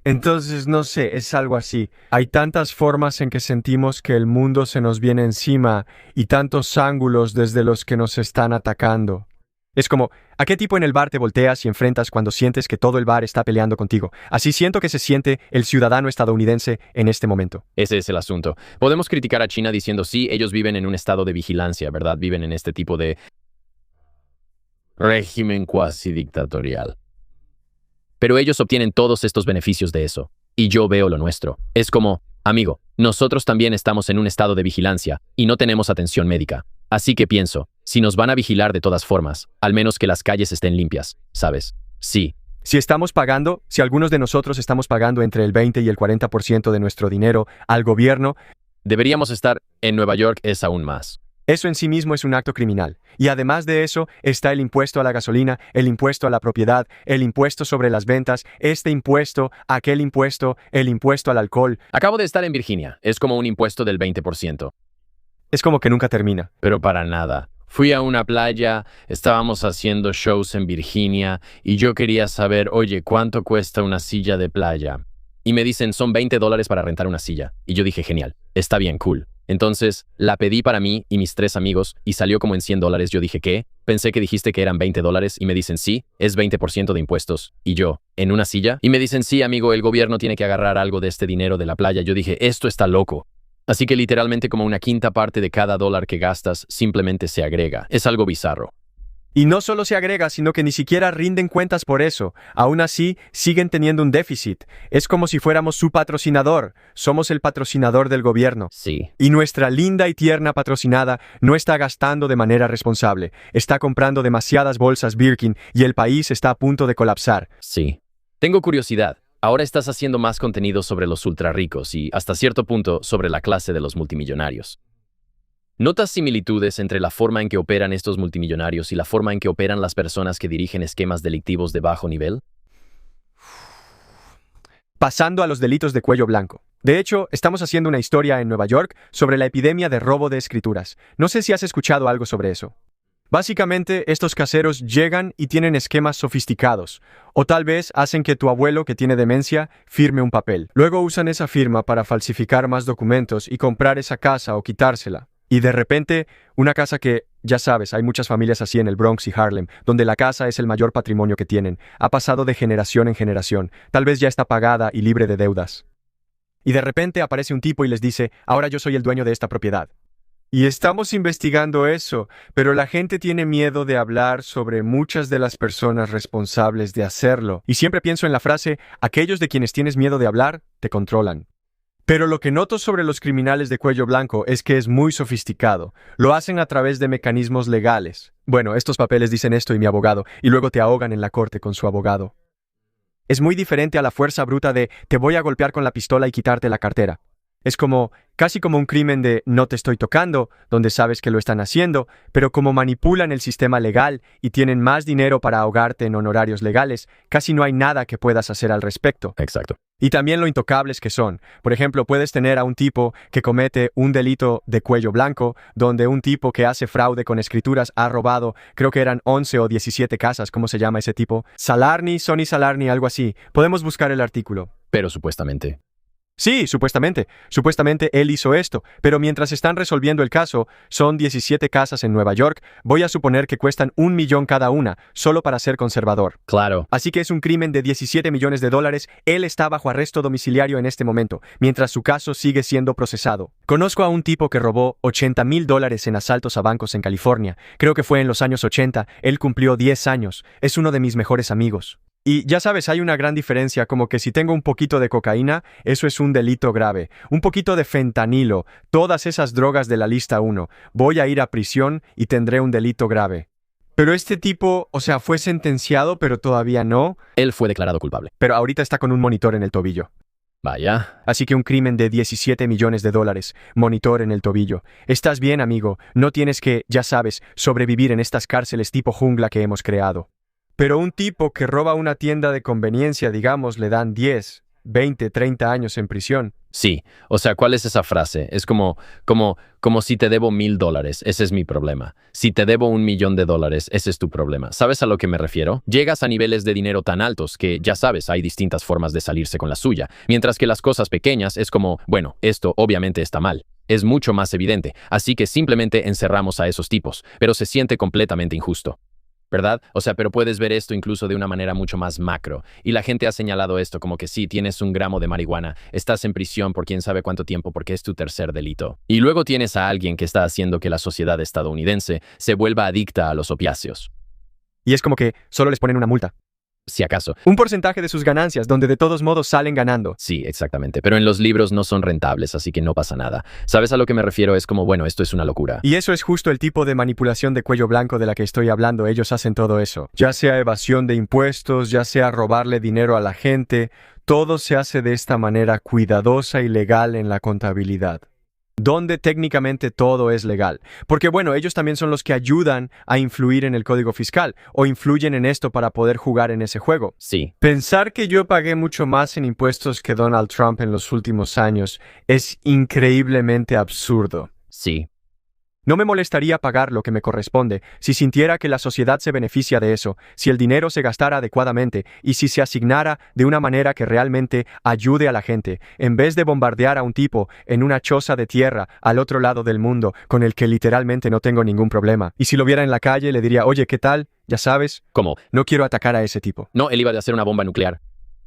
[SPEAKER 4] Entonces, no sé, es algo así. Hay tantas formas en que sentimos que el mundo se nos viene encima y tantos ángulos desde los que nos están atacando. Es como, ¿a qué tipo en el bar te volteas y enfrentas cuando sientes que todo el bar está peleando contigo? Así siento que se siente el ciudadano estadounidense en este momento.
[SPEAKER 5] Ese es el asunto. Podemos criticar a China diciendo, sí, ellos viven en un estado de vigilancia, ¿verdad? Viven en este tipo de régimen cuasi dictatorial. Pero ellos obtienen todos estos beneficios de eso. Y yo veo lo nuestro. Es como, amigo, nosotros también estamos en un estado de vigilancia y no tenemos atención médica. Así que pienso, si nos van a vigilar de todas formas, al menos que las calles estén limpias, ¿sabes? Sí.
[SPEAKER 4] Si algunos de nosotros estamos pagando entre el 20 y el 40% de nuestro dinero al gobierno,
[SPEAKER 5] deberíamos estar en Nueva York es aún más.
[SPEAKER 4] Eso en sí mismo es un acto criminal. Y además de eso, está el impuesto a la gasolina, el impuesto a la propiedad, el impuesto sobre las ventas, este impuesto, aquel impuesto, el impuesto al alcohol.
[SPEAKER 5] Acabo de estar en Virginia. Es como un impuesto del 20%.
[SPEAKER 4] Es como que nunca termina.
[SPEAKER 5] Pero para nada. Fui a una playa, estábamos haciendo shows en Virginia y yo quería saber, oye, ¿cuánto cuesta una silla de playa? Y me dicen, son $20 para rentar una silla. Y yo dije, genial, está bien, cool. Entonces, la pedí para mí y mis 3 amigos y salió como en $100. Yo dije, ¿qué? Pensé que dijiste que eran $20 y me dicen, sí, es 20% de impuestos. Y yo, ¿en una silla? Y me dicen, sí, amigo, el gobierno tiene que agarrar algo de este dinero de la playa. Yo dije, esto está loco. Así que literalmente como una quinta parte de cada dólar que gastas simplemente se agrega. Es algo bizarro.
[SPEAKER 4] Y no solo se agrega, sino que ni siquiera rinden cuentas por eso. Aún así, siguen teniendo un déficit. Es como si fuéramos su patrocinador. Somos el patrocinador del gobierno.
[SPEAKER 5] Sí.
[SPEAKER 4] Y nuestra linda y tierna patrocinada no está gastando de manera responsable. Está comprando demasiadas bolsas Birkin y el país está a punto de colapsar.
[SPEAKER 5] Sí. Tengo curiosidad. Ahora estás haciendo más contenido sobre los ultrarricos y, hasta cierto punto, sobre la clase de los multimillonarios. ¿Notas similitudes entre la forma en que operan estos multimillonarios y la forma en que operan las personas que dirigen esquemas delictivos de bajo nivel?
[SPEAKER 4] Pasando a los delitos de cuello blanco. De hecho, estamos haciendo una historia en Nueva York sobre la epidemia de robo de escrituras. No sé si has escuchado algo sobre eso. Básicamente, estos caseros llegan y tienen esquemas sofisticados, o tal vez hacen que tu abuelo que tiene demencia firme un papel. Luego usan esa firma para falsificar más documentos y comprar esa casa o quitársela. Y de repente, una casa que, ya sabes, hay muchas familias así en el Bronx y Harlem, donde la casa es el mayor patrimonio que tienen, ha pasado de generación en generación, tal vez ya está pagada y libre de deudas. Y de repente aparece un tipo y les dice, ahora yo soy el dueño de esta propiedad. Y estamos investigando eso, pero la gente tiene miedo de hablar sobre muchas de las personas responsables de hacerlo. Y siempre pienso en la frase, aquellos de quienes tienes miedo de hablar, te controlan. Pero lo que noto sobre los criminales de cuello blanco es que es muy sofisticado. Lo hacen a través de mecanismos legales. Bueno, estos papeles dicen esto y mi abogado, y luego te ahogan en la corte con su abogado. Es muy diferente a la fuerza bruta de te voy a golpear con la pistola y quitarte la cartera. Es casi como un crimen de no te estoy tocando, donde sabes que lo están haciendo, pero como manipulan el sistema legal y tienen más dinero para ahogarte en honorarios legales, casi no hay nada que puedas hacer al respecto.
[SPEAKER 5] Exacto.
[SPEAKER 4] Y también lo intocables que son. Por ejemplo, puedes tener a un tipo que comete un delito de cuello blanco, donde un tipo que hace fraude con escrituras ha robado, creo que eran 11 o 17 casas, ¿cómo se llama ese tipo? Sonny Salarni, algo así. Podemos buscar el artículo.
[SPEAKER 5] Pero supuestamente.
[SPEAKER 4] Sí, supuestamente. Supuestamente él hizo esto, pero mientras están resolviendo el caso, son 17 casas en Nueva York, voy a suponer que cuestan $1 millón cada una, solo para ser conservador.
[SPEAKER 5] Claro.
[SPEAKER 4] Así que es un crimen de $17 millones. Él está bajo arresto domiciliario en este momento, mientras su caso sigue siendo procesado. Conozco a un tipo que robó $80,000 en asaltos a bancos en California. Creo que fue en los años 80, él cumplió 10 años. Es uno de mis mejores amigos. Y ya sabes, hay una gran diferencia, como que si tengo un poquito de cocaína, eso es un delito grave. Un poquito de fentanilo, todas esas drogas de la lista 1. Voy a ir a prisión y tendré un delito grave. Pero este tipo, fue sentenciado, pero todavía no.
[SPEAKER 5] Él fue declarado culpable.
[SPEAKER 4] Pero ahorita está con un monitor en el tobillo.
[SPEAKER 5] Vaya.
[SPEAKER 4] Así que un crimen de $17 millones, monitor en el tobillo. Estás bien, amigo, no tienes que, ya sabes, sobrevivir en estas cárceles tipo jungla que hemos creado. Pero un tipo que roba una tienda de conveniencia, digamos, le dan 10, 20, 30 años en prisión.
[SPEAKER 5] Sí, ¿cuál es esa frase? Es como si te debo $1,000, ese es mi problema. Si te debo $1 millón, ese es tu problema. ¿Sabes a lo que me refiero? Llegas a niveles de dinero tan altos que, ya sabes, hay distintas formas de salirse con la suya. Mientras que las cosas pequeñas es como, bueno, esto obviamente está mal. Es mucho más evidente, así que simplemente encerramos a esos tipos, pero se siente completamente injusto. ¿Verdad? Pero puedes ver esto incluso de una manera mucho más macro. Y la gente ha señalado esto como que sí, tienes 1 gramo de marihuana, estás en prisión por quién sabe cuánto tiempo porque es tu tercer delito. Y luego tienes a alguien que está haciendo que la sociedad estadounidense se vuelva adicta a los opiáceos.
[SPEAKER 4] Y es como que solo les ponen una multa.
[SPEAKER 5] Si acaso.
[SPEAKER 4] Un porcentaje de sus ganancias, donde de todos modos salen ganando.
[SPEAKER 5] Sí, exactamente. Pero en los libros no son rentables, así que no pasa nada. ¿Sabes a lo que me refiero? Es como, bueno, esto es una locura.
[SPEAKER 4] Y eso es justo el tipo de manipulación de cuello blanco de la que estoy hablando. Ellos hacen todo eso. Ya sea evasión de impuestos, ya sea robarle dinero a la gente, todo se hace de esta manera cuidadosa y legal en la contabilidad. Donde técnicamente todo es legal. Porque bueno, ellos también son los que ayudan a influir en el código fiscal o influyen en esto para poder jugar en ese juego.
[SPEAKER 5] Sí.
[SPEAKER 4] Pensar que yo pagué mucho más en impuestos que Donald Trump en los últimos años es increíblemente absurdo.
[SPEAKER 5] Sí.
[SPEAKER 4] No me molestaría pagar lo que me corresponde si sintiera que la sociedad se beneficia de eso, si el dinero se gastara adecuadamente y si se asignara de una manera que realmente ayude a la gente, en vez de bombardear a un tipo en una choza de tierra al otro lado del mundo con el que literalmente no tengo ningún problema. Y si lo viera en la calle le diría, oye, ¿qué tal? Ya sabes,
[SPEAKER 5] ¿Cómo?
[SPEAKER 4] no quiero atacar a ese tipo.
[SPEAKER 5] No, él iba a hacer una bomba nuclear.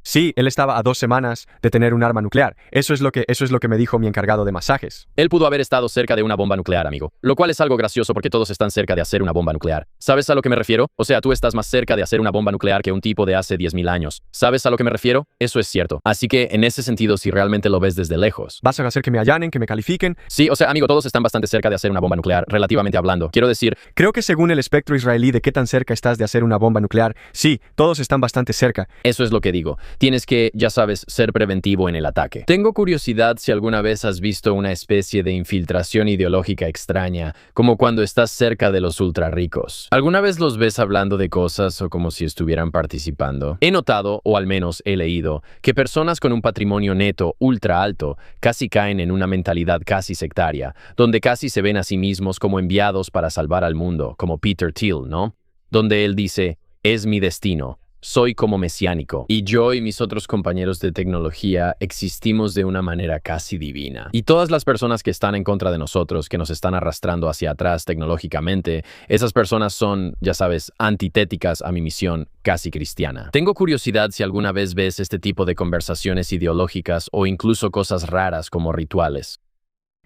[SPEAKER 4] Sí, él estaba a 2 semanas de tener un arma nuclear. Eso es lo que me dijo mi encargado de masajes.
[SPEAKER 5] Él pudo haber estado cerca de una bomba nuclear, amigo. Lo cual es algo gracioso porque todos están cerca de hacer una bomba nuclear. ¿Sabes a lo que me refiero? O sea, tú estás más cerca de hacer una bomba nuclear que un tipo de hace 10.000 años. ¿Sabes a lo que me refiero? Eso es cierto. Así que, en ese sentido, si realmente lo ves desde lejos.
[SPEAKER 4] ¿Vas a hacer que me allanen, que me califiquen?
[SPEAKER 5] Sí, o sea, amigo, todos están bastante cerca de hacer una bomba nuclear, relativamente hablando. Quiero decir,
[SPEAKER 4] Creo que según el espectro israelí de qué tan cerca estás de hacer una bomba nuclear, sí, todos están bastante cerca.
[SPEAKER 5] eso es lo que digo. Tienes que, ya sabes, ser preventivo en el ataque. Tengo curiosidad si alguna vez has visto una especie de infiltración ideológica extraña, como cuando estás cerca de los ultra ricos. ¿Alguna vez los ves hablando de cosas o como si estuvieran participando? He notado, o al menos he leído, que personas con un patrimonio neto ultra alto casi caen en una mentalidad casi sectaria, donde casi se ven a sí mismos como enviados para salvar al mundo, como Peter Thiel, ¿no? Donde él dice, es mi destino. Soy como mesiánico, y yo y mis otros compañeros de tecnología existimos de una manera casi divina. Y todas las personas que están en contra de nosotros, que nos están arrastrando hacia atrás tecnológicamente, esas personas son, ya sabes, antitéticas a mi misión casi cristiana. Tengo curiosidad si alguna vez ves este tipo de conversaciones ideológicas o incluso cosas raras como rituales.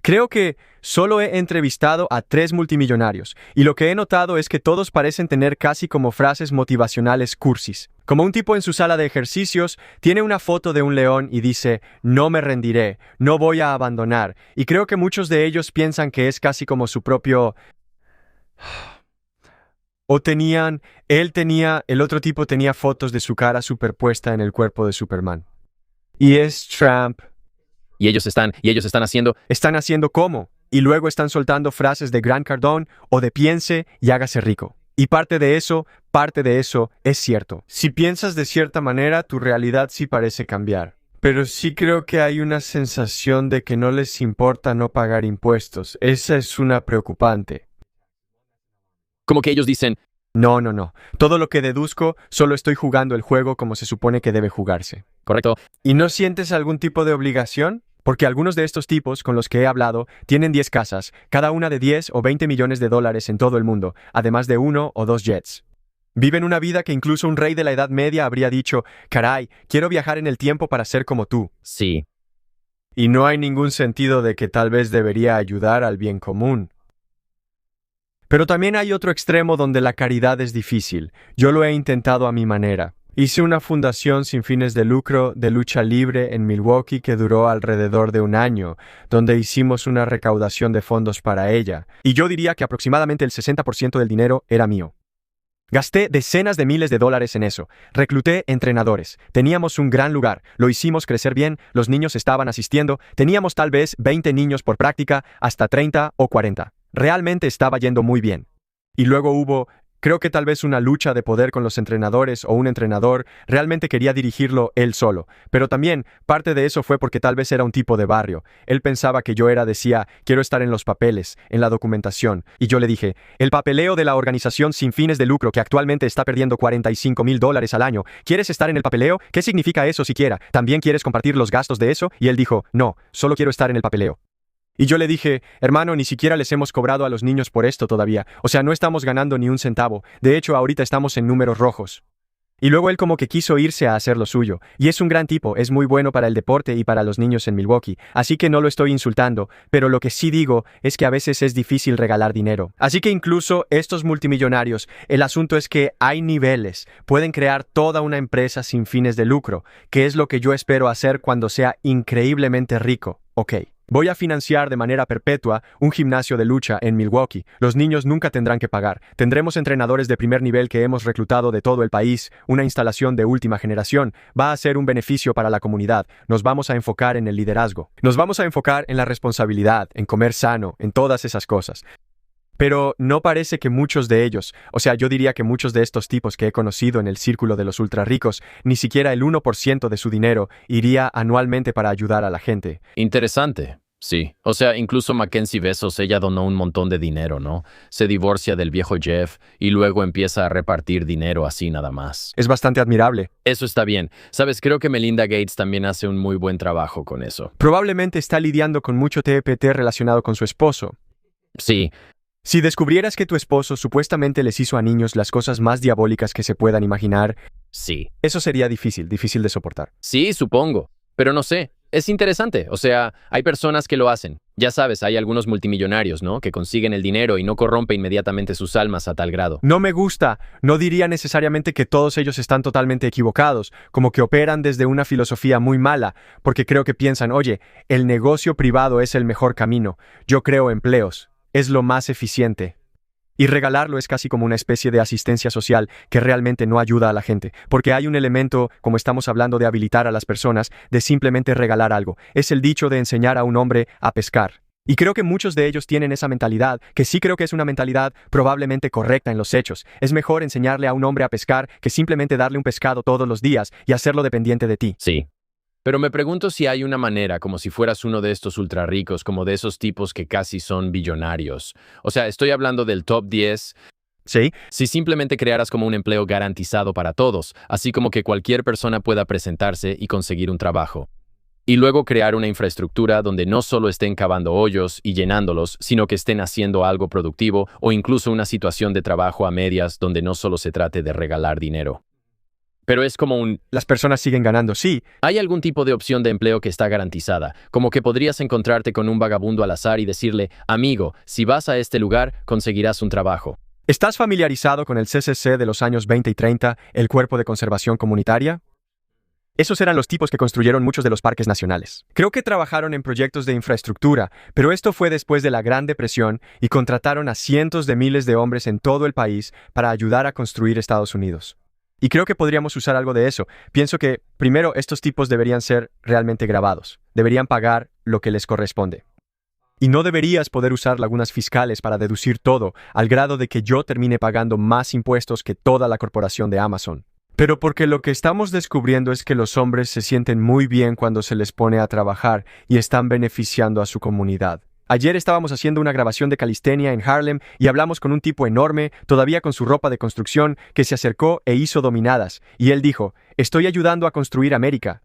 [SPEAKER 4] Creo que solo he entrevistado a 3 multimillonarios, y lo que he notado es que todos parecen tener casi como frases motivacionales cursis. Como un tipo en su sala de ejercicios tiene una foto de un león y dice, no me rendiré, no voy a abandonar, y creo que muchos de ellos piensan que es casi como su propio... el otro tipo tenía fotos de su cara superpuesta en el cuerpo de Superman. Y es Trump.
[SPEAKER 5] Y ellos están haciendo...
[SPEAKER 4] Están haciendo cómo, y luego están soltando frases de Grant Cardone o de piense y hágase rico. Y parte de eso es cierto. Si piensas de cierta manera, tu realidad sí parece cambiar. Pero sí creo que hay una sensación de que no les importa no pagar impuestos. Esa es una preocupante.
[SPEAKER 5] Como que ellos dicen,
[SPEAKER 4] No. Todo lo que deduzco, solo estoy jugando el juego como se supone que debe jugarse.
[SPEAKER 5] ¿correcto?
[SPEAKER 4] ¿Y no sientes algún tipo de obligación? Porque algunos de estos tipos con los que he hablado tienen 10 casas, cada una de 10 o 20 millones de dólares en todo el mundo, además de 1 o 2 jets. Viven una vida que incluso un rey de la Edad Media habría dicho, caray, quiero viajar en el tiempo para ser como tú.
[SPEAKER 5] Sí.
[SPEAKER 4] Y no hay ningún sentido de que tal vez debería ayudar al bien común. Pero también hay otro extremo donde la caridad es difícil. Yo lo he intentado a mi manera. Hice una fundación sin fines de lucro de lucha libre en Milwaukee que duró alrededor de 1 año, donde hicimos una recaudación de fondos para ella. Y yo diría que aproximadamente el 60% del dinero era mío. Gasté decenas de miles de dólares en eso. Recluté entrenadores. Teníamos un gran lugar. Lo hicimos crecer bien. Los niños estaban asistiendo. Teníamos tal vez 20 niños por práctica, hasta 30 o 40. Realmente estaba yendo muy bien. Y luego hubo, creo que tal vez una lucha de poder con los entrenadores o un entrenador realmente quería dirigirlo él solo. Pero también parte de eso fue porque tal vez era un tipo de barrio. Él pensaba que yo decía, quiero estar en los papeles, en la documentación. Y yo le dije, el papeleo de la organización sin fines de lucro que actualmente está perdiendo $45,000 al año. ¿Quieres estar en el papeleo? ¿Qué significa eso siquiera? ¿También quieres compartir los gastos de eso? Y él dijo, no, solo quiero estar en el papeleo. Y yo le dije, hermano, ni siquiera les hemos cobrado a los niños por esto todavía. O sea, no estamos ganando ni un centavo. De hecho, ahorita estamos en números rojos. Y luego él como que quiso irse a hacer lo suyo. Y es un gran tipo, es muy bueno para el deporte y para los niños en Milwaukee. Así que no lo estoy insultando, pero lo que sí digo es que a veces es difícil regalar dinero. Así que incluso estos multimillonarios, el asunto es que hay niveles. Pueden crear toda una empresa sin fines de lucro, que es lo que yo espero hacer cuando sea increíblemente rico. Ok. Voy a financiar de manera perpetua un gimnasio de lucha en Milwaukee. Los niños nunca tendrán que pagar. Tendremos entrenadores de primer nivel que hemos reclutado de todo el país. Una instalación de última generación. Va a ser un beneficio para la comunidad. Nos vamos a enfocar en el liderazgo. Nos vamos a enfocar en la responsabilidad, en comer sano, en todas esas cosas. Pero no parece que muchos de ellos, o sea, yo diría que muchos de estos tipos que he conocido en el círculo de los ultrarricos, ni siquiera el 1% de su dinero iría anualmente para ayudar a la gente.
[SPEAKER 5] Interesante. Sí, o sea, incluso Mackenzie Bezos, ella donó un montón de dinero, ¿no? Se divorcia del viejo Jeff y luego empieza a repartir dinero así nada más.
[SPEAKER 4] Es bastante admirable.
[SPEAKER 5] Eso está bien. Sabes, creo que Melinda Gates también hace un muy buen trabajo con eso.
[SPEAKER 4] Probablemente está lidiando con mucho TPT relacionado con su esposo.
[SPEAKER 5] Sí,
[SPEAKER 4] Si descubrieras que tu esposo supuestamente les hizo a niños las cosas más diabólicas que se puedan imaginar,
[SPEAKER 5] sí.
[SPEAKER 4] eso sería difícil de soportar.
[SPEAKER 5] Sí, supongo. Pero no sé. Es interesante. O sea, hay personas que lo hacen. Ya sabes, hay algunos multimillonarios, ¿no? Que consiguen el dinero y no corrompe inmediatamente sus almas a tal grado.
[SPEAKER 4] No me gusta. No diría necesariamente que todos ellos están totalmente equivocados, como que operan desde una filosofía muy mala, porque creo que piensan, oye, el negocio privado es el mejor camino. Yo creo empleos. Es lo más eficiente. Y regalarlo es casi como una especie de asistencia social que realmente no ayuda a la gente, porque hay un elemento, como estamos hablando de habilitar a las personas, de simplemente regalar algo. Es el dicho de enseñar a un hombre a pescar. Y creo que muchos de ellos tienen esa mentalidad, que sí creo que es una mentalidad probablemente correcta en los hechos. Es mejor enseñarle a un hombre a pescar que simplemente darle un pescado todos los días y hacerlo dependiente de ti.
[SPEAKER 5] Sí. Pero me pregunto si hay una manera, como si fueras uno de estos ultra ricos, como de esos tipos que casi son billonarios. O sea, estoy hablando del top 10.
[SPEAKER 4] ¿Sí?
[SPEAKER 5] Si simplemente crearas como un empleo garantizado para todos, así como que cualquier persona pueda presentarse y conseguir un trabajo. Y luego crear una infraestructura donde no solo estén cavando hoyos y llenándolos, sino que estén haciendo algo productivo o incluso una situación de trabajo a medias donde no solo se trate de regalar dinero. Pero es como
[SPEAKER 4] Las personas siguen ganando, sí.
[SPEAKER 5] ¿Hay algún tipo de opción de empleo que está garantizada? Como que podrías encontrarte con un vagabundo al azar y decirle, amigo, si vas a este lugar, conseguirás un trabajo.
[SPEAKER 4] ¿Estás familiarizado con el CCC de los años 20 y 30, el Cuerpo de Conservación Comunitaria? Esos eran los tipos que construyeron muchos de los parques nacionales. Creo que trabajaron en proyectos de infraestructura, pero esto fue después de la Gran Depresión y contrataron a cientos de miles de hombres en todo el país para ayudar a construir Estados Unidos. Y creo que podríamos usar algo de eso. Pienso que, primero, estos tipos deberían ser realmente grabados. Deberían pagar lo que les corresponde. Y no deberías poder usar lagunas fiscales para deducir todo, al grado de que yo termine pagando más impuestos que toda la corporación de Amazon. Pero porque lo que estamos descubriendo es que los hombres se sienten muy bien cuando se les pone a trabajar y están beneficiando a su comunidad. Ayer estábamos haciendo una grabación de calistenia en Harlem y hablamos con un tipo enorme, todavía con su ropa de construcción, que se acercó e hizo dominadas. Y él dijo, estoy ayudando a construir América.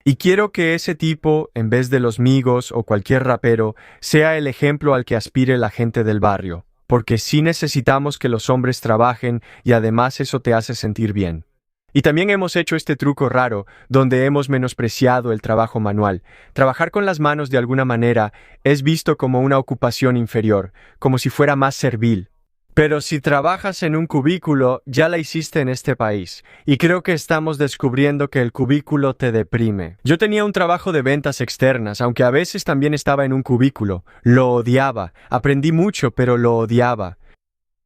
[SPEAKER 4] Y quiero que ese tipo, en vez de los Migos o cualquier rapero, sea el ejemplo al que aspire la gente del barrio. Porque sí necesitamos que los hombres trabajen y además eso te hace sentir bien. Y también hemos hecho este truco raro, donde hemos menospreciado el trabajo manual. Trabajar con las manos de alguna manera es visto como una ocupación inferior, como si fuera más servil. Pero si trabajas en un cubículo, ya la hiciste en este país. Y creo que estamos descubriendo que el cubículo te deprime. Yo tenía un trabajo de ventas externas, aunque a veces también estaba en un cubículo. Lo odiaba. Aprendí mucho, pero lo odiaba.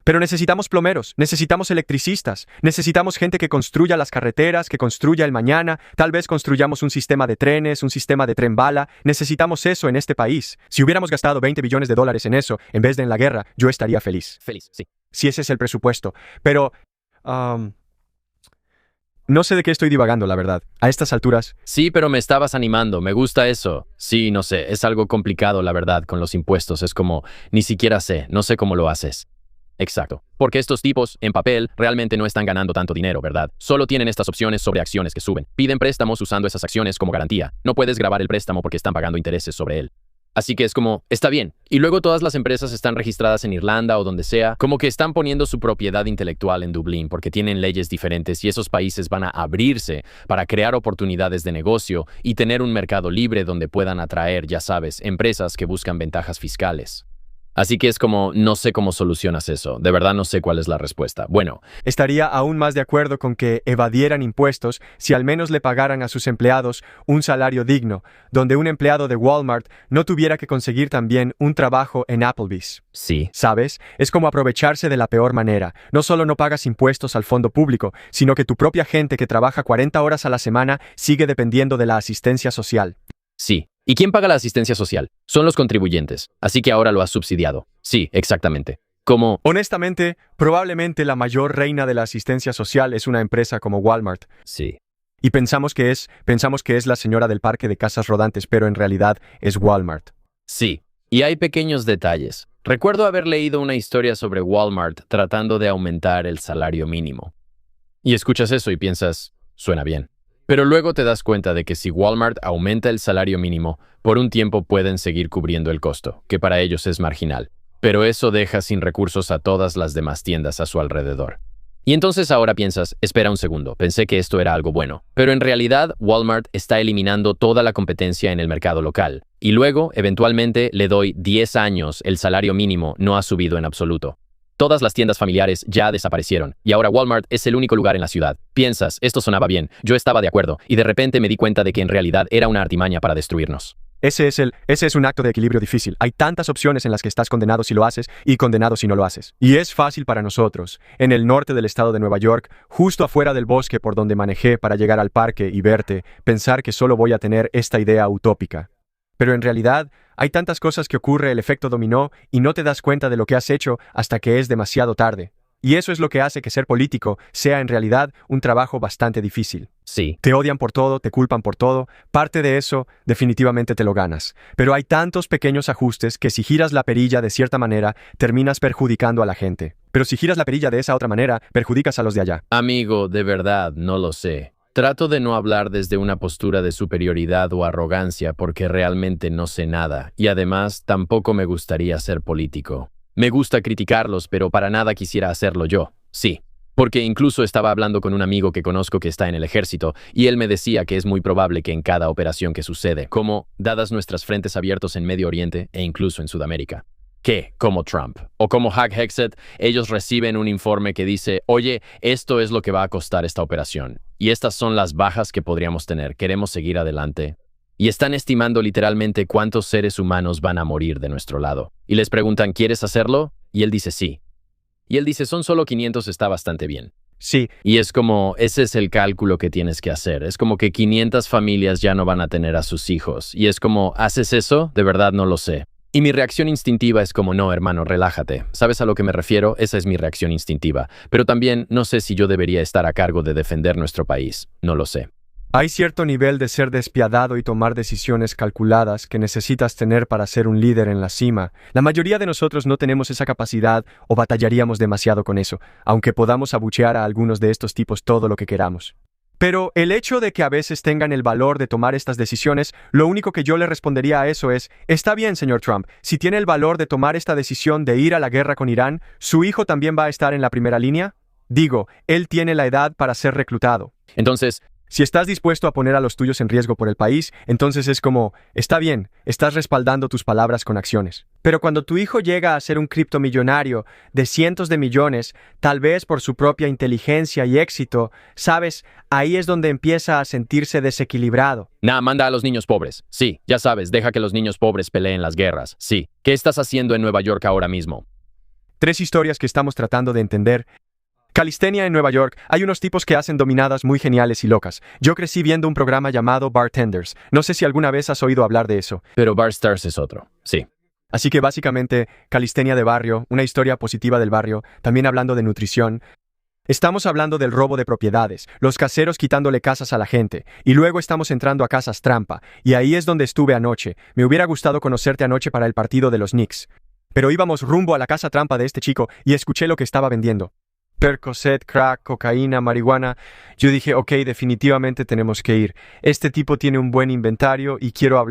[SPEAKER 4] Pero necesitamos plomeros, necesitamos electricistas, necesitamos gente que construya las carreteras, que construya el mañana, tal vez construyamos un sistema de trenes, un sistema de tren bala. Necesitamos eso en este país. Si hubiéramos gastado $20 billones en eso, en vez de en la guerra, yo estaría feliz.
[SPEAKER 5] Feliz, sí.
[SPEAKER 4] Si ese es el presupuesto. Pero, no sé de qué estoy divagando, la verdad. A estas alturas.
[SPEAKER 5] Sí, pero me estabas animando, me gusta eso. Sí, no sé, es algo complicado, la verdad, con los impuestos. Es como, ni siquiera sé, no sé cómo lo haces. Exacto. Porque estos tipos, en papel, realmente no están ganando tanto dinero, ¿verdad? Solo tienen estas opciones sobre acciones que suben. Piden préstamos usando esas acciones como garantía. No puedes grabar el préstamo porque están pagando intereses sobre él. Así que es como, está bien. Y luego todas las empresas están registradas en Irlanda o donde sea, como que están poniendo su propiedad intelectual en Dublín porque tienen leyes diferentes y esos países van a abrirse para crear oportunidades de negocio y tener un mercado libre donde puedan atraer, ya sabes, empresas que buscan ventajas fiscales. Así que es como, no sé cómo solucionas eso. De verdad no sé cuál es la respuesta. Bueno,
[SPEAKER 4] estaría aún más de acuerdo con que evadieran impuestos si al menos le pagaran a sus empleados un salario digno, donde un empleado de Walmart no tuviera que conseguir también un trabajo en Applebee's.
[SPEAKER 5] sí.
[SPEAKER 4] ¿Sabes? Es como aprovecharse de la peor manera. No solo no pagas impuestos al fondo público, sino que tu propia gente que trabaja 40 horas a la semana sigue dependiendo de la asistencia social.
[SPEAKER 5] Sí. ¿Y quién paga la asistencia social? Son los contribuyentes. Así que ahora lo has subsidiado. Sí, exactamente. Como...
[SPEAKER 4] Honestamente, probablemente la mayor reina de la asistencia social es una empresa como Walmart.
[SPEAKER 5] Sí.
[SPEAKER 4] Y pensamos que es la señora del parque de casas rodantes, pero en realidad es Walmart.
[SPEAKER 5] Sí, y hay pequeños detalles. Recuerdo haber leído una historia sobre Walmart tratando de aumentar el salario mínimo. Y escuchas eso y piensas, suena bien. Pero luego te das cuenta de que si Walmart aumenta el salario mínimo, por un tiempo pueden seguir cubriendo el costo, que para ellos es marginal. Pero eso deja sin recursos a todas las demás tiendas a su alrededor. Y entonces ahora piensas, espera un segundo, pensé que esto era algo bueno. Pero en realidad, Walmart está eliminando toda la competencia en el mercado local. Y luego, eventualmente, le doy 10 años, el salario mínimo no ha subido en absoluto. Todas las tiendas familiares ya desaparecieron, y ahora Walmart es el único lugar en la ciudad. Piensas, esto sonaba bien, yo estaba de acuerdo, y de repente me di cuenta de que en realidad era una artimaña para destruirnos.
[SPEAKER 4] Ese es un acto de equilibrio difícil. Hay tantas opciones en las que estás condenado si lo haces y condenado si no lo haces. Y es fácil para nosotros, en el norte del estado de Nueva York, justo afuera del bosque por donde manejé para llegar al parque y verte, pensar que solo voy a tener esta idea utópica. Pero en realidad, hay tantas cosas que ocurre el efecto dominó y no te das cuenta de lo que has hecho hasta que es demasiado tarde. Y eso es lo que hace que ser político sea en realidad un trabajo bastante difícil.
[SPEAKER 5] Sí.
[SPEAKER 4] Te odian por todo, te culpan por todo, parte de eso definitivamente te lo ganas. Pero hay tantos pequeños ajustes que si giras la perilla de cierta manera, terminas perjudicando a la gente. Pero si giras la perilla de esa otra manera, perjudicas a los de allá.
[SPEAKER 5] Amigo, de verdad, no lo sé. Trato de no hablar desde una postura de superioridad o arrogancia porque realmente no sé nada, y además tampoco me gustaría ser político. Me gusta criticarlos, pero para nada quisiera hacerlo yo. Sí, porque incluso estaba hablando con un amigo que conozco que está en el ejército, y él me decía que es muy probable que en cada operación que sucede, como dadas nuestras frentes abiertos en Medio Oriente e incluso en Sudamérica, que, como Trump o como Hack Hexet, ellos reciben un informe que dice, oye, esto es lo que va a costar esta operación, y estas son las bajas que podríamos tener, queremos seguir adelante. Y están estimando literalmente cuántos seres humanos van a morir de nuestro lado. Y les preguntan, ¿quieres hacerlo? Y él dice sí. Y él dice, son solo 500, está bastante bien.
[SPEAKER 4] Sí.
[SPEAKER 5] Y es como, ese es el cálculo que tienes que hacer. Es como que 500 familias ya no van a tener a sus hijos. Y es como, ¿haces eso? De verdad no lo sé. Y mi reacción instintiva es como, no, hermano, relájate. ¿Sabes a lo que me refiero? Esa es mi reacción instintiva. Pero también no sé si yo debería estar a cargo de defender nuestro país. No lo sé.
[SPEAKER 4] Hay cierto nivel de ser despiadado y tomar decisiones calculadas que necesitas tener para ser un líder en la cima. La mayoría de nosotros no tenemos esa capacidad o batallaríamos demasiado con eso, aunque podamos abuchear a algunos de estos tipos todo lo que queramos. Pero el hecho de que a veces tengan el valor de tomar estas decisiones, lo único que yo le respondería a eso es, está bien, señor Trump, si tiene el valor de tomar esta decisión de ir a la guerra con Irán, ¿su hijo también va a estar en la primera línea? Digo, él tiene la edad para ser reclutado.
[SPEAKER 5] Entonces,
[SPEAKER 4] si estás dispuesto a poner a los tuyos en riesgo por el país, entonces es como, está bien, estás respaldando tus palabras con acciones. Pero cuando tu hijo llega a ser un criptomillonario de cientos de millones, tal vez por su propia inteligencia y éxito, sabes, ahí es donde empieza a sentirse desequilibrado.
[SPEAKER 5] Manda a los niños pobres. Sí, ya sabes, deja que los niños pobres peleen las guerras. Sí. ¿Qué estás haciendo en Nueva York ahora mismo?
[SPEAKER 4] 3 historias que estamos tratando de entender. Calistenia en Nueva York, hay unos tipos que hacen dominadas muy geniales y locas. Yo crecí viendo un programa llamado Bartenders. No sé si alguna vez has oído hablar de eso.
[SPEAKER 5] Pero Bar Stars es otro. Sí.
[SPEAKER 4] Así que básicamente, calistenia de barrio, una historia positiva del barrio, también hablando de nutrición. Estamos hablando del robo de propiedades, los caseros quitándole casas a la gente, y luego estamos entrando a casas trampa, y ahí es donde estuve anoche. Me hubiera gustado conocerte anoche para el partido de los Knicks. Pero íbamos rumbo a la casa trampa de este chico y escuché lo que estaba vendiendo. Percocet, crack, cocaína, marihuana. Yo dije, ok, definitivamente tenemos que ir. Este tipo tiene un buen inventario y quiero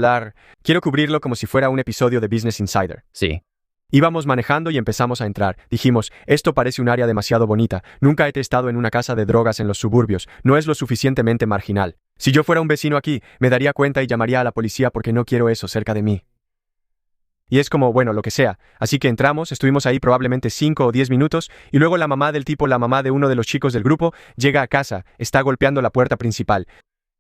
[SPEAKER 4] cubrirlo como si fuera un episodio de Business Insider.
[SPEAKER 5] Sí.
[SPEAKER 4] Íbamos manejando y empezamos a entrar. Dijimos, esto parece un área demasiado bonita. Nunca he estado en una casa de drogas en los suburbios. No es lo suficientemente marginal. Si yo fuera un vecino aquí, me daría cuenta y llamaría a la policía porque no quiero eso cerca de mí. Y es como, bueno, lo que sea. Así que entramos, estuvimos ahí probablemente 5 o 10 minutos, y luego la mamá de uno de los chicos del grupo, llega a casa, está golpeando la puerta principal.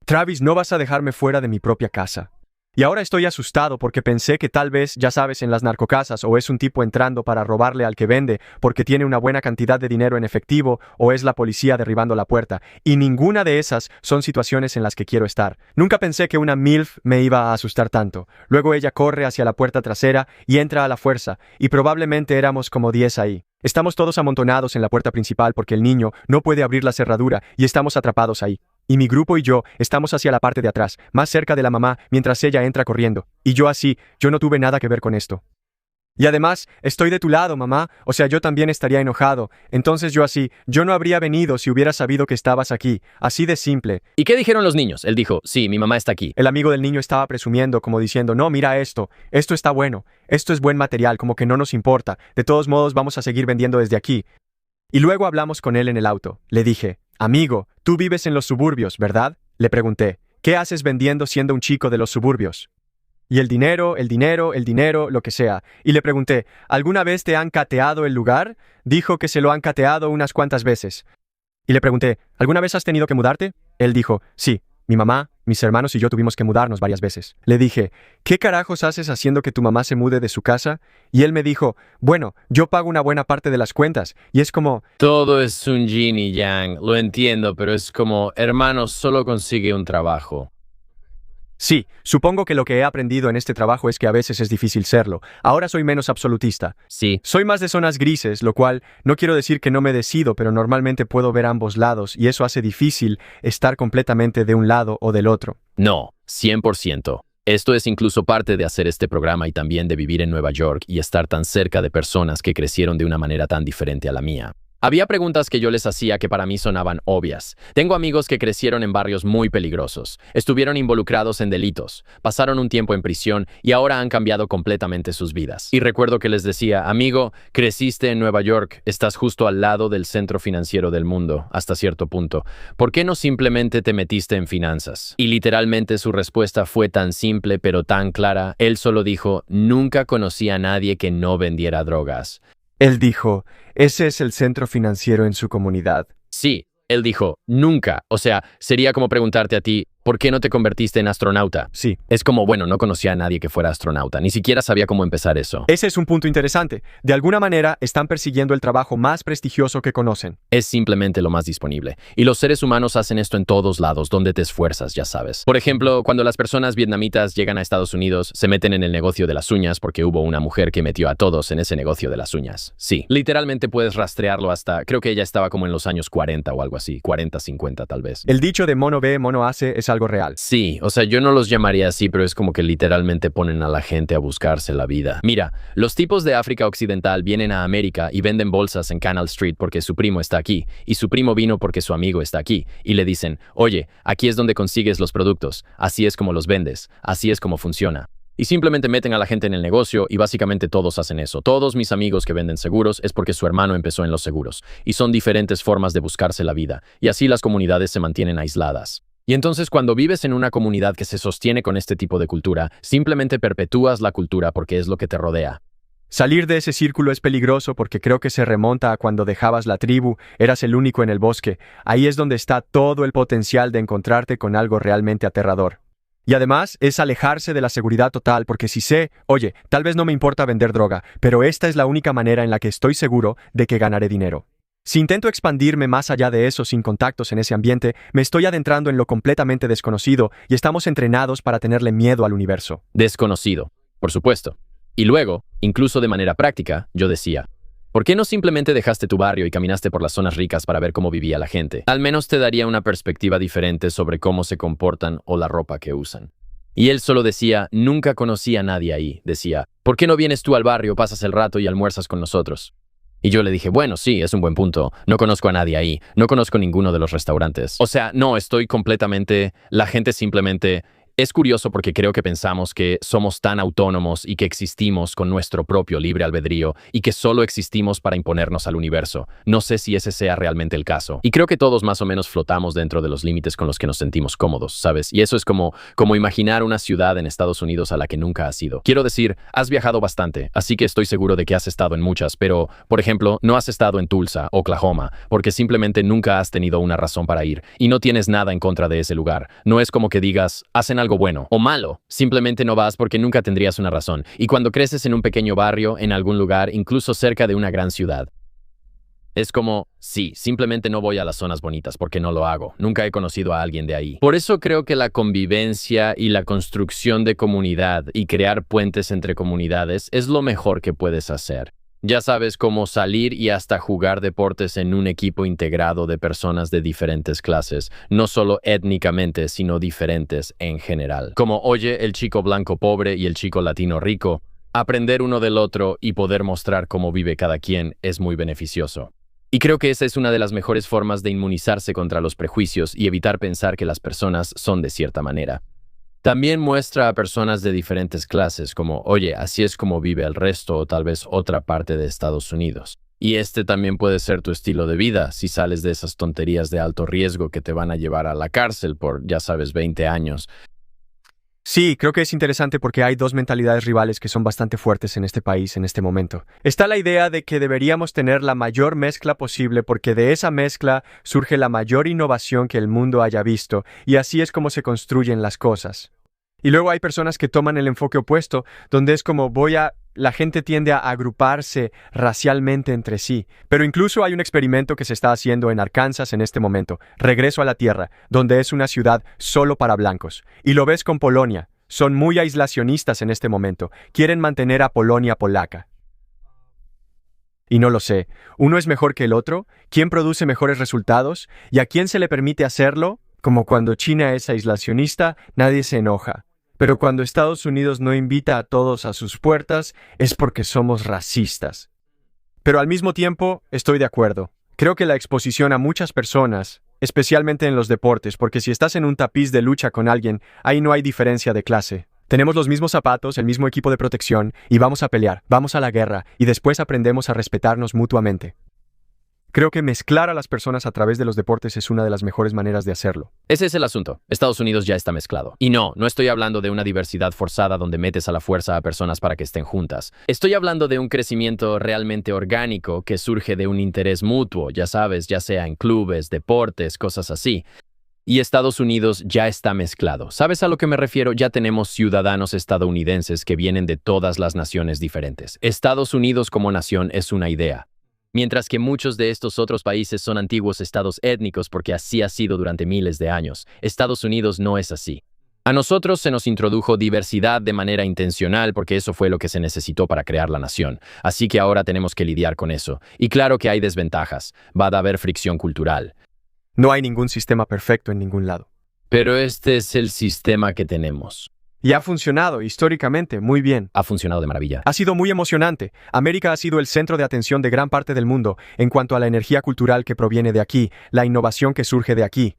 [SPEAKER 4] Travis, no vas a dejarme fuera de mi propia casa. Y ahora estoy asustado porque pensé que tal vez, ya sabes, en las narcocasas o es un tipo entrando para robarle al que vende porque tiene una buena cantidad de dinero en efectivo o es la policía derribando la puerta. Y ninguna de esas son situaciones en las que quiero estar. Nunca pensé que una MILF me iba a asustar tanto. Luego ella corre hacia la puerta trasera y entra a la fuerza, y probablemente éramos como 10 ahí. Estamos todos amontonados en la puerta principal porque el niño no puede abrir la cerradura y estamos atrapados ahí. y mi grupo y yo estamos hacia la parte de atrás, más cerca de la mamá, mientras ella entra corriendo. Y yo así, yo no tuve nada que ver con esto. Y además, estoy de tu lado, mamá, o sea, yo también estaría enojado. Entonces yo así, yo no habría venido si hubiera sabido que estabas aquí. Así de simple.
[SPEAKER 5] ¿Y qué dijeron los niños? Él dijo, sí, mi mamá está aquí.
[SPEAKER 4] El amigo del niño estaba presumiendo, como diciendo, no, mira esto está bueno, esto es buen material, como que no nos importa, de todos modos vamos a seguir vendiendo desde aquí. Y luego hablamos con él en el auto. Le dije, amigo, tú vives en los suburbios, ¿verdad? Le pregunté, ¿qué haces vendiendo siendo un chico de los suburbios? Y el dinero, lo que sea. Y le pregunté, ¿alguna vez te han cateado el lugar? Dijo que se lo han cateado unas cuantas veces. Y le pregunté, ¿alguna vez has tenido que mudarte? Él dijo, sí, mi mamá, mis hermanos y yo tuvimos que mudarnos varias veces. Le dije, ¿qué carajos haces haciendo que tu mamá se mude de su casa? Y él me dijo, bueno, yo pago una buena parte de las cuentas. Y es como,
[SPEAKER 5] Todo es un yin y yang, lo entiendo, pero es como, hermano, solo consigue un trabajo.
[SPEAKER 4] sí, supongo que lo que he aprendido en este trabajo es que a veces es difícil serlo. Ahora soy menos absolutista.
[SPEAKER 5] Sí,
[SPEAKER 4] Soy más de zonas grises, lo cual no quiero decir que no me decido, pero normalmente puedo ver ambos lados y eso hace difícil estar completamente de un lado o del otro.
[SPEAKER 5] no, 100%. Esto es incluso parte de hacer este programa y también de vivir en Nueva York y estar tan cerca de personas que crecieron de una manera tan diferente a la mía. Había preguntas que yo les hacía que para mí sonaban obvias. Tengo amigos que crecieron en barrios muy peligrosos, estuvieron involucrados en delitos, pasaron un tiempo en prisión y ahora han cambiado completamente sus vidas. Y recuerdo que les decía, amigo, creciste en Nueva York, estás justo al lado del centro financiero del mundo, hasta cierto punto. ¿Por qué no simplemente te metiste en finanzas? Y literalmente su respuesta fue tan simple pero tan clara. Él solo dijo, nunca conocí a nadie que no vendiera drogas.
[SPEAKER 4] Él dijo, ese es el centro financiero en su comunidad.
[SPEAKER 5] Sí, él dijo, nunca. O sea, sería como preguntarte a ti, ¿por qué no te convertiste en astronauta?
[SPEAKER 4] Sí.
[SPEAKER 5] Es como, bueno, no conocía a nadie que fuera astronauta, ni siquiera sabía cómo empezar eso.
[SPEAKER 4] Ese es un punto interesante. De alguna manera, están persiguiendo el trabajo más prestigioso que conocen.
[SPEAKER 5] Es simplemente lo más disponible. Y los seres humanos hacen esto en todos lados, donde te esfuerzas, ya sabes. Por ejemplo, cuando las personas vietnamitas llegan a Estados Unidos, se meten en el negocio de las uñas porque hubo una mujer que metió a todos en ese negocio de las uñas. Sí, literalmente puedes rastrearlo hasta, creo que ella estaba como en los años 40 o algo así, 40, 50 tal vez.
[SPEAKER 4] El dicho de mono ve, mono hace es algo real.
[SPEAKER 5] Sí, o sea, yo no los llamaría así, pero es como que literalmente ponen a la gente a buscarse la vida. Mira, los tipos de África Occidental vienen a América y venden bolsas en Canal Street porque su primo está aquí, y su primo vino porque su amigo está aquí, y le dicen, oye, aquí es donde consigues los productos, así es como los vendes, así es como funciona. Y simplemente meten a la gente en el negocio y básicamente todos hacen eso. Todos mis amigos que venden seguros es porque su hermano empezó en los seguros. Y son diferentes formas de buscarse la vida. Y así las comunidades se mantienen aisladas. Y entonces cuando vives en una comunidad que se sostiene con este tipo de cultura, simplemente perpetúas la cultura porque es lo que te rodea.
[SPEAKER 4] Salir de ese círculo es peligroso porque creo que se remonta a cuando dejabas la tribu, eras el único en el bosque. Ahí es donde está todo el potencial de encontrarte con algo realmente aterrador. Y además es alejarse de la seguridad total porque si sé, oye, tal vez no me importa vender droga, pero esta es la única manera en la que estoy seguro de que ganaré dinero. Si intento expandirme más allá de eso sin contactos en ese ambiente, me estoy adentrando en lo completamente desconocido y estamos entrenados para tenerle miedo al universo.
[SPEAKER 5] Desconocido, por supuesto. Y luego, incluso de manera práctica, yo decía, ¿por qué no simplemente dejaste tu barrio y caminaste por las zonas ricas para ver cómo vivía la gente? Al menos te daría una perspectiva diferente sobre cómo se comportan o la ropa que usan. Y él solo decía, nunca conocí a nadie ahí. Decía, ¿por qué no vienes tú al barrio, pasas el rato y almuerzas con nosotros? Y yo le dije, bueno, sí, es un buen punto. No conozco a nadie ahí. No conozco ninguno de los restaurantes. O sea, no, estoy completamente... La gente simplemente... Es curioso porque creo que pensamos que somos tan autónomos y que existimos con nuestro propio libre albedrío y que solo existimos para imponernos al universo. No sé si ese sea realmente el caso. Y creo que todos más o menos flotamos dentro de los límites con los que nos sentimos cómodos, ¿sabes? Y eso es como imaginar una ciudad en Estados Unidos a la que nunca has ido. Quiero decir, has viajado bastante, así que estoy seguro de que has estado en muchas, pero, por ejemplo, no has estado en Tulsa, Oklahoma, porque simplemente nunca has tenido una razón para ir y no tienes nada en contra de ese lugar. No es como que digas, hacen algo bueno o malo, simplemente no vas porque nunca tendrías una razón. Y cuando creces en un pequeño barrio, en algún lugar, incluso cerca de una gran ciudad, es como, sí, simplemente no voy a las zonas bonitas porque no lo hago. Nunca he conocido a alguien de ahí. Por eso creo que la convivencia y la construcción de comunidad y crear puentes entre comunidades es lo mejor que puedes hacer. Ya sabes cómo salir y hasta jugar deportes en un equipo integrado de personas de diferentes clases, no solo étnicamente, sino diferentes en general. Como, oye, el chico blanco pobre y el chico latino rico. Aprender uno del otro y poder mostrar cómo vive cada quien es muy beneficioso. Y creo que esa es una de las mejores formas de inmunizarse contra los prejuicios y evitar pensar que las personas son de cierta manera. También muestra a personas de diferentes clases como, oye, así es como vive el resto o tal vez otra parte de Estados Unidos. Y este también puede ser tu estilo de vida si sales de esas tonterías de alto riesgo que te van a llevar a la cárcel por, ya sabes, 20 años.
[SPEAKER 4] Sí, creo que es interesante porque hay dos mentalidades rivales que son bastante fuertes en este país en este momento. Está la idea de que deberíamos tener la mayor mezcla posible porque de esa mezcla surge la mayor innovación que el mundo haya visto y así es como se construyen las cosas. Y luego hay personas que toman el enfoque opuesto, donde es como la gente tiende a agruparse racialmente entre sí. Pero incluso hay un experimento que se está haciendo en Arkansas en este momento, Regreso a la Tierra, donde es una ciudad solo para blancos. Y lo ves con Polonia. Son muy aislacionistas en este momento. Quieren mantener a Polonia polaca. Y no lo sé. ¿Uno es mejor que el otro? ¿Quién produce mejores resultados? ¿Y a quién se le permite hacerlo? Como cuando China es aislacionista, nadie se enoja. Pero cuando Estados Unidos no invita a todos a sus puertas, es porque somos racistas. Pero al mismo tiempo, estoy de acuerdo. Creo que la exposición a muchas personas, especialmente en los deportes, porque si estás en un tapiz de lucha con alguien, ahí no hay diferencia de clase. Tenemos los mismos zapatos, el mismo equipo de protección, y vamos a pelear, vamos a la guerra, y después aprendemos a respetarnos mutuamente. Creo que mezclar a las personas a través de los deportes es una de las mejores maneras de hacerlo.
[SPEAKER 5] Ese es el asunto. Estados Unidos ya está mezclado. Y no estoy hablando de una diversidad forzada donde metes a la fuerza a personas para que estén juntas. Estoy hablando de un crecimiento realmente orgánico que surge de un interés mutuo, ya sabes, ya sea en clubes, deportes, cosas así. Y Estados Unidos ya está mezclado. ¿Sabes a lo que me refiero? Ya tenemos ciudadanos estadounidenses que vienen de todas las naciones diferentes. Estados Unidos como nación es una idea. Mientras que muchos de estos otros países son antiguos estados étnicos porque así ha sido durante miles de años, Estados Unidos no es así. A nosotros se nos introdujo diversidad de manera intencional porque eso fue lo que se necesitó para crear la nación. Así que ahora tenemos que lidiar con eso. Y claro que hay desventajas. Va a haber fricción cultural.
[SPEAKER 4] No hay ningún sistema perfecto en ningún lado.
[SPEAKER 5] Pero este es el sistema que tenemos.
[SPEAKER 4] Y ha funcionado históricamente muy bien.
[SPEAKER 5] Ha funcionado de maravilla.
[SPEAKER 4] Ha sido muy emocionante. América ha sido el centro de atención de gran parte del mundo en cuanto a la energía cultural que proviene de aquí, la innovación que surge de aquí.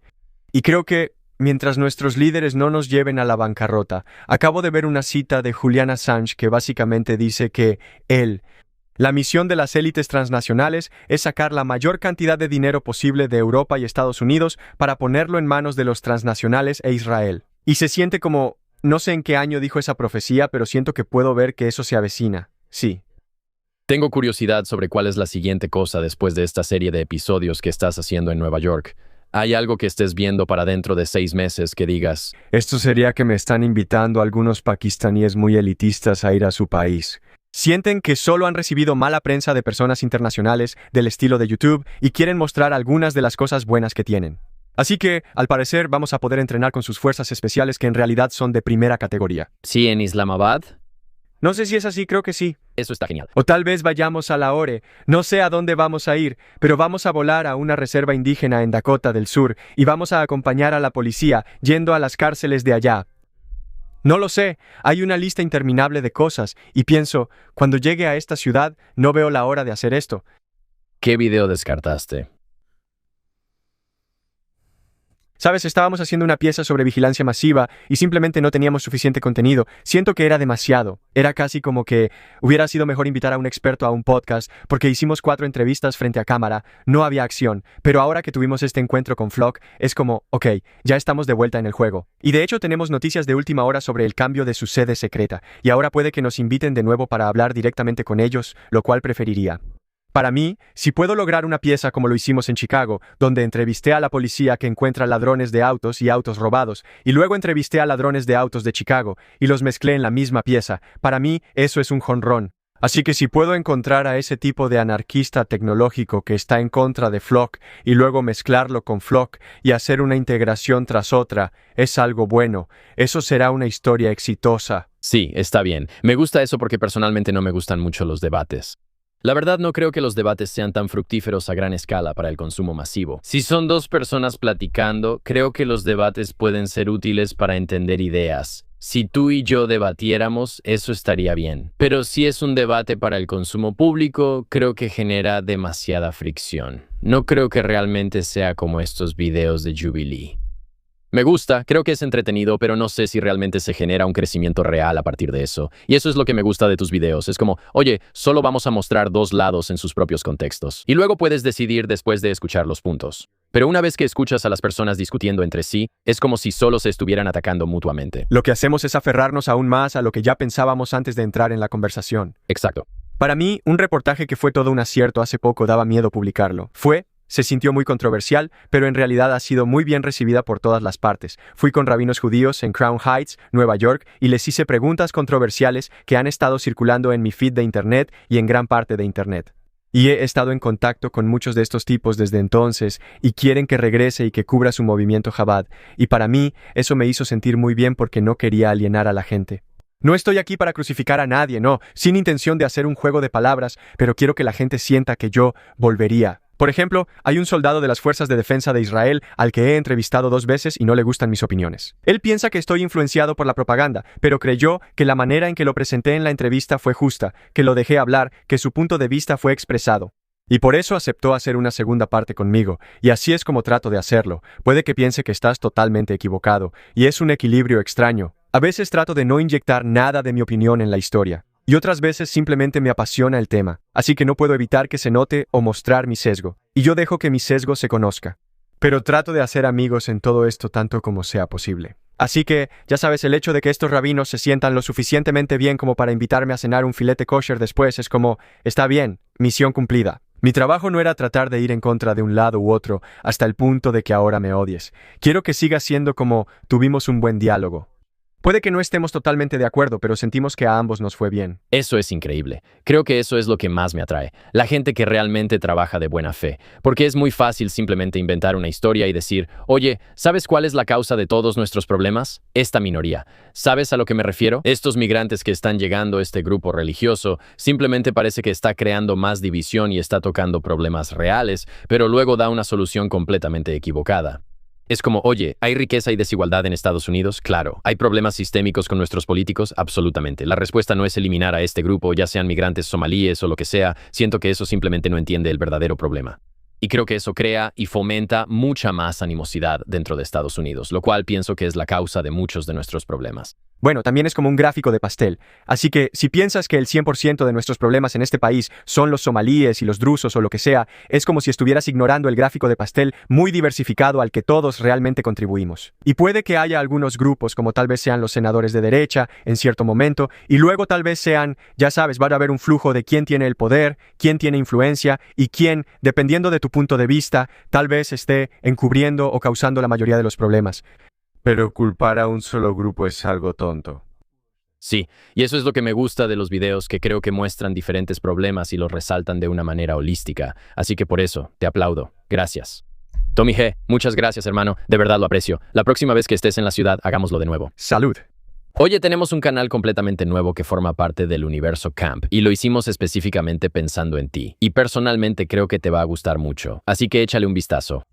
[SPEAKER 4] Y creo que, mientras nuestros líderes no nos lleven a la bancarrota, acabo de ver una cita de Julian Assange que básicamente dice que la misión de las élites transnacionales es sacar la mayor cantidad de dinero posible de Europa y Estados Unidos para ponerlo en manos de los transnacionales e Israel. Y se siente como... No sé en qué año dijo esa profecía, pero siento que puedo ver que eso se avecina. Sí.
[SPEAKER 5] Tengo curiosidad sobre cuál es la siguiente cosa después de esta serie de episodios que estás haciendo en Nueva York. ¿Hay algo que estés viendo para dentro de 6 meses que digas?
[SPEAKER 4] Esto sería que me están invitando algunos pakistaníes muy elitistas a ir a su país. Sienten que solo han recibido mala prensa de personas internacionales del estilo de YouTube y quieren mostrar algunas de las cosas buenas que tienen. Así que, al parecer, vamos a poder entrenar con sus fuerzas especiales que en realidad son de primera categoría.
[SPEAKER 5] ¿Sí en Islamabad?
[SPEAKER 4] No sé si es así, creo que sí.
[SPEAKER 5] Eso está genial.
[SPEAKER 4] O tal vez vayamos a Lahore. No sé a dónde vamos a ir, pero vamos a volar a una reserva indígena en Dakota del Sur y vamos a acompañar a la policía yendo a las cárceles de allá. No lo sé, hay una lista interminable de cosas y pienso, cuando llegue a esta ciudad, no veo la hora de hacer esto.
[SPEAKER 5] ¿Qué video descartaste?
[SPEAKER 4] Sabes, estábamos haciendo una pieza sobre vigilancia masiva y simplemente no teníamos suficiente contenido. Siento que era demasiado. Era casi como que hubiera sido mejor invitar a un experto a un podcast porque hicimos 4 entrevistas frente a cámara, no había acción. Pero ahora que tuvimos este encuentro con Flock, es como, ok, ya estamos de vuelta en el juego. Y de hecho tenemos noticias de última hora sobre el cambio de su sede secreta. Y ahora puede que nos inviten de nuevo para hablar directamente con ellos, lo cual preferiría. Para mí, si puedo lograr una pieza como lo hicimos en Chicago, donde entrevisté a la policía que encuentra ladrones de autos y autos robados, y luego entrevisté a ladrones de autos de Chicago, y los mezclé en la misma pieza, para mí eso es un jonrón. Así que si puedo encontrar a ese tipo de anarquista tecnológico que está en contra de Flock, y luego mezclarlo con Flock y hacer una integración tras otra, es algo bueno. Eso será una historia exitosa.
[SPEAKER 5] Sí, está bien. Me gusta eso porque personalmente no me gustan mucho los debates. La verdad no creo que los debates sean tan fructíferos a gran escala para el consumo masivo. Si son dos personas platicando, creo que los debates pueden ser útiles para entender ideas. Si tú y yo debatiéramos, eso estaría bien. Pero si es un debate para el consumo público, creo que genera demasiada fricción. No creo que realmente sea como estos videos de Jubilee. Me gusta, creo que es entretenido, pero no sé si realmente se genera un crecimiento real a partir de eso. Y eso es lo que me gusta de tus videos. Es como, oye, solo vamos a mostrar dos lados en sus propios contextos. Y luego puedes decidir después de escuchar los puntos. Pero una vez que escuchas a las personas discutiendo entre sí, es como si solo se estuvieran atacando mutuamente.
[SPEAKER 4] Lo que hacemos es aferrarnos aún más a lo que ya pensábamos antes de entrar en la conversación.
[SPEAKER 5] Exacto.
[SPEAKER 4] Para mí, un reportaje que fue todo un acierto hace poco daba miedo publicarlo. Se sintió muy controversial, pero en realidad ha sido muy bien recibida por todas las partes. Fui con rabinos judíos en Crown Heights, Nueva York, y les hice preguntas controversiales que han estado circulando en mi feed de Internet y en gran parte de Internet. Y he estado en contacto con muchos de estos tipos desde entonces y quieren que regrese y que cubra su movimiento Chabad. Y para mí, eso me hizo sentir muy bien porque no quería alienar a la gente. No estoy aquí para crucificar a nadie, no, sin intención de hacer un juego de palabras, pero quiero que la gente sienta que yo volvería. Por ejemplo, hay un soldado de las Fuerzas de Defensa de Israel al que he entrevistado 2 veces y no le gustan mis opiniones. Él piensa que estoy influenciado por la propaganda, pero creyó que la manera en que lo presenté en la entrevista fue justa, que lo dejé hablar, que su punto de vista fue expresado. Y por eso aceptó hacer una segunda parte conmigo, y así es como trato de hacerlo. Puede que piense que estás totalmente equivocado, y es un equilibrio extraño. A veces trato de no inyectar nada de mi opinión en la historia. Y otras veces simplemente me apasiona el tema, así que no puedo evitar que se note o mostrar mi sesgo, y yo dejo que mi sesgo se conozca. Pero trato de hacer amigos en todo esto tanto como sea posible. Así que, ya sabes, el hecho de que estos rabinos se sientan lo suficientemente bien como para invitarme a cenar un filete kosher después es como, está bien, misión cumplida. Mi trabajo no era tratar de ir en contra de un lado u otro hasta el punto de que ahora me odies. Quiero que siga siendo como tuvimos un buen diálogo. Puede que no estemos totalmente de acuerdo, pero sentimos que a ambos nos fue bien.
[SPEAKER 5] Eso es increíble. Creo que eso es lo que más me atrae. La gente que realmente trabaja de buena fe. Porque es muy fácil simplemente inventar una historia y decir, oye, ¿sabes cuál es la causa de todos nuestros problemas? Esta minoría. ¿Sabes a lo que me refiero? Estos migrantes que están llegando a este grupo religioso simplemente parece que está creando más división y está tocando problemas reales, pero luego da una solución completamente equivocada. Es como, oye, ¿hay riqueza y desigualdad en Estados Unidos? Claro. ¿Hay problemas sistémicos con nuestros políticos? Absolutamente. La respuesta no es eliminar a este grupo, ya sean migrantes somalíes o lo que sea. Siento que eso simplemente no entiende el verdadero problema. Y creo que eso crea y fomenta mucha más animosidad dentro de Estados Unidos, lo cual pienso que es la causa de muchos de nuestros problemas.
[SPEAKER 4] Bueno, también es como un gráfico de pastel. Así que si piensas que el 100% de nuestros problemas en este país son los somalíes y los drusos o lo que sea, es como si estuvieras ignorando el gráfico de pastel muy diversificado al que todos realmente contribuimos. Y puede que haya algunos grupos, como tal vez sean los senadores de derecha, en cierto momento, y luego tal vez sean, ya sabes, va a haber un flujo de quién tiene el poder, quién tiene influencia y quién, dependiendo de tu punto de vista, tal vez esté encubriendo o causando la mayoría de los problemas.
[SPEAKER 7] Pero culpar a un solo grupo es algo tonto.
[SPEAKER 5] Sí, y eso es lo que me gusta de los videos, que creo que muestran diferentes problemas y los resaltan de una manera holística. Así que por eso, te aplaudo. Gracias. Tommy G., muchas gracias, hermano. De verdad lo aprecio. La próxima vez que estés en la ciudad, hagámoslo de nuevo.
[SPEAKER 4] Salud.
[SPEAKER 5] Oye, tenemos un canal completamente nuevo que forma parte del universo Camp, y lo hicimos específicamente pensando en ti. Y personalmente creo que te va a gustar mucho. Así que échale un vistazo.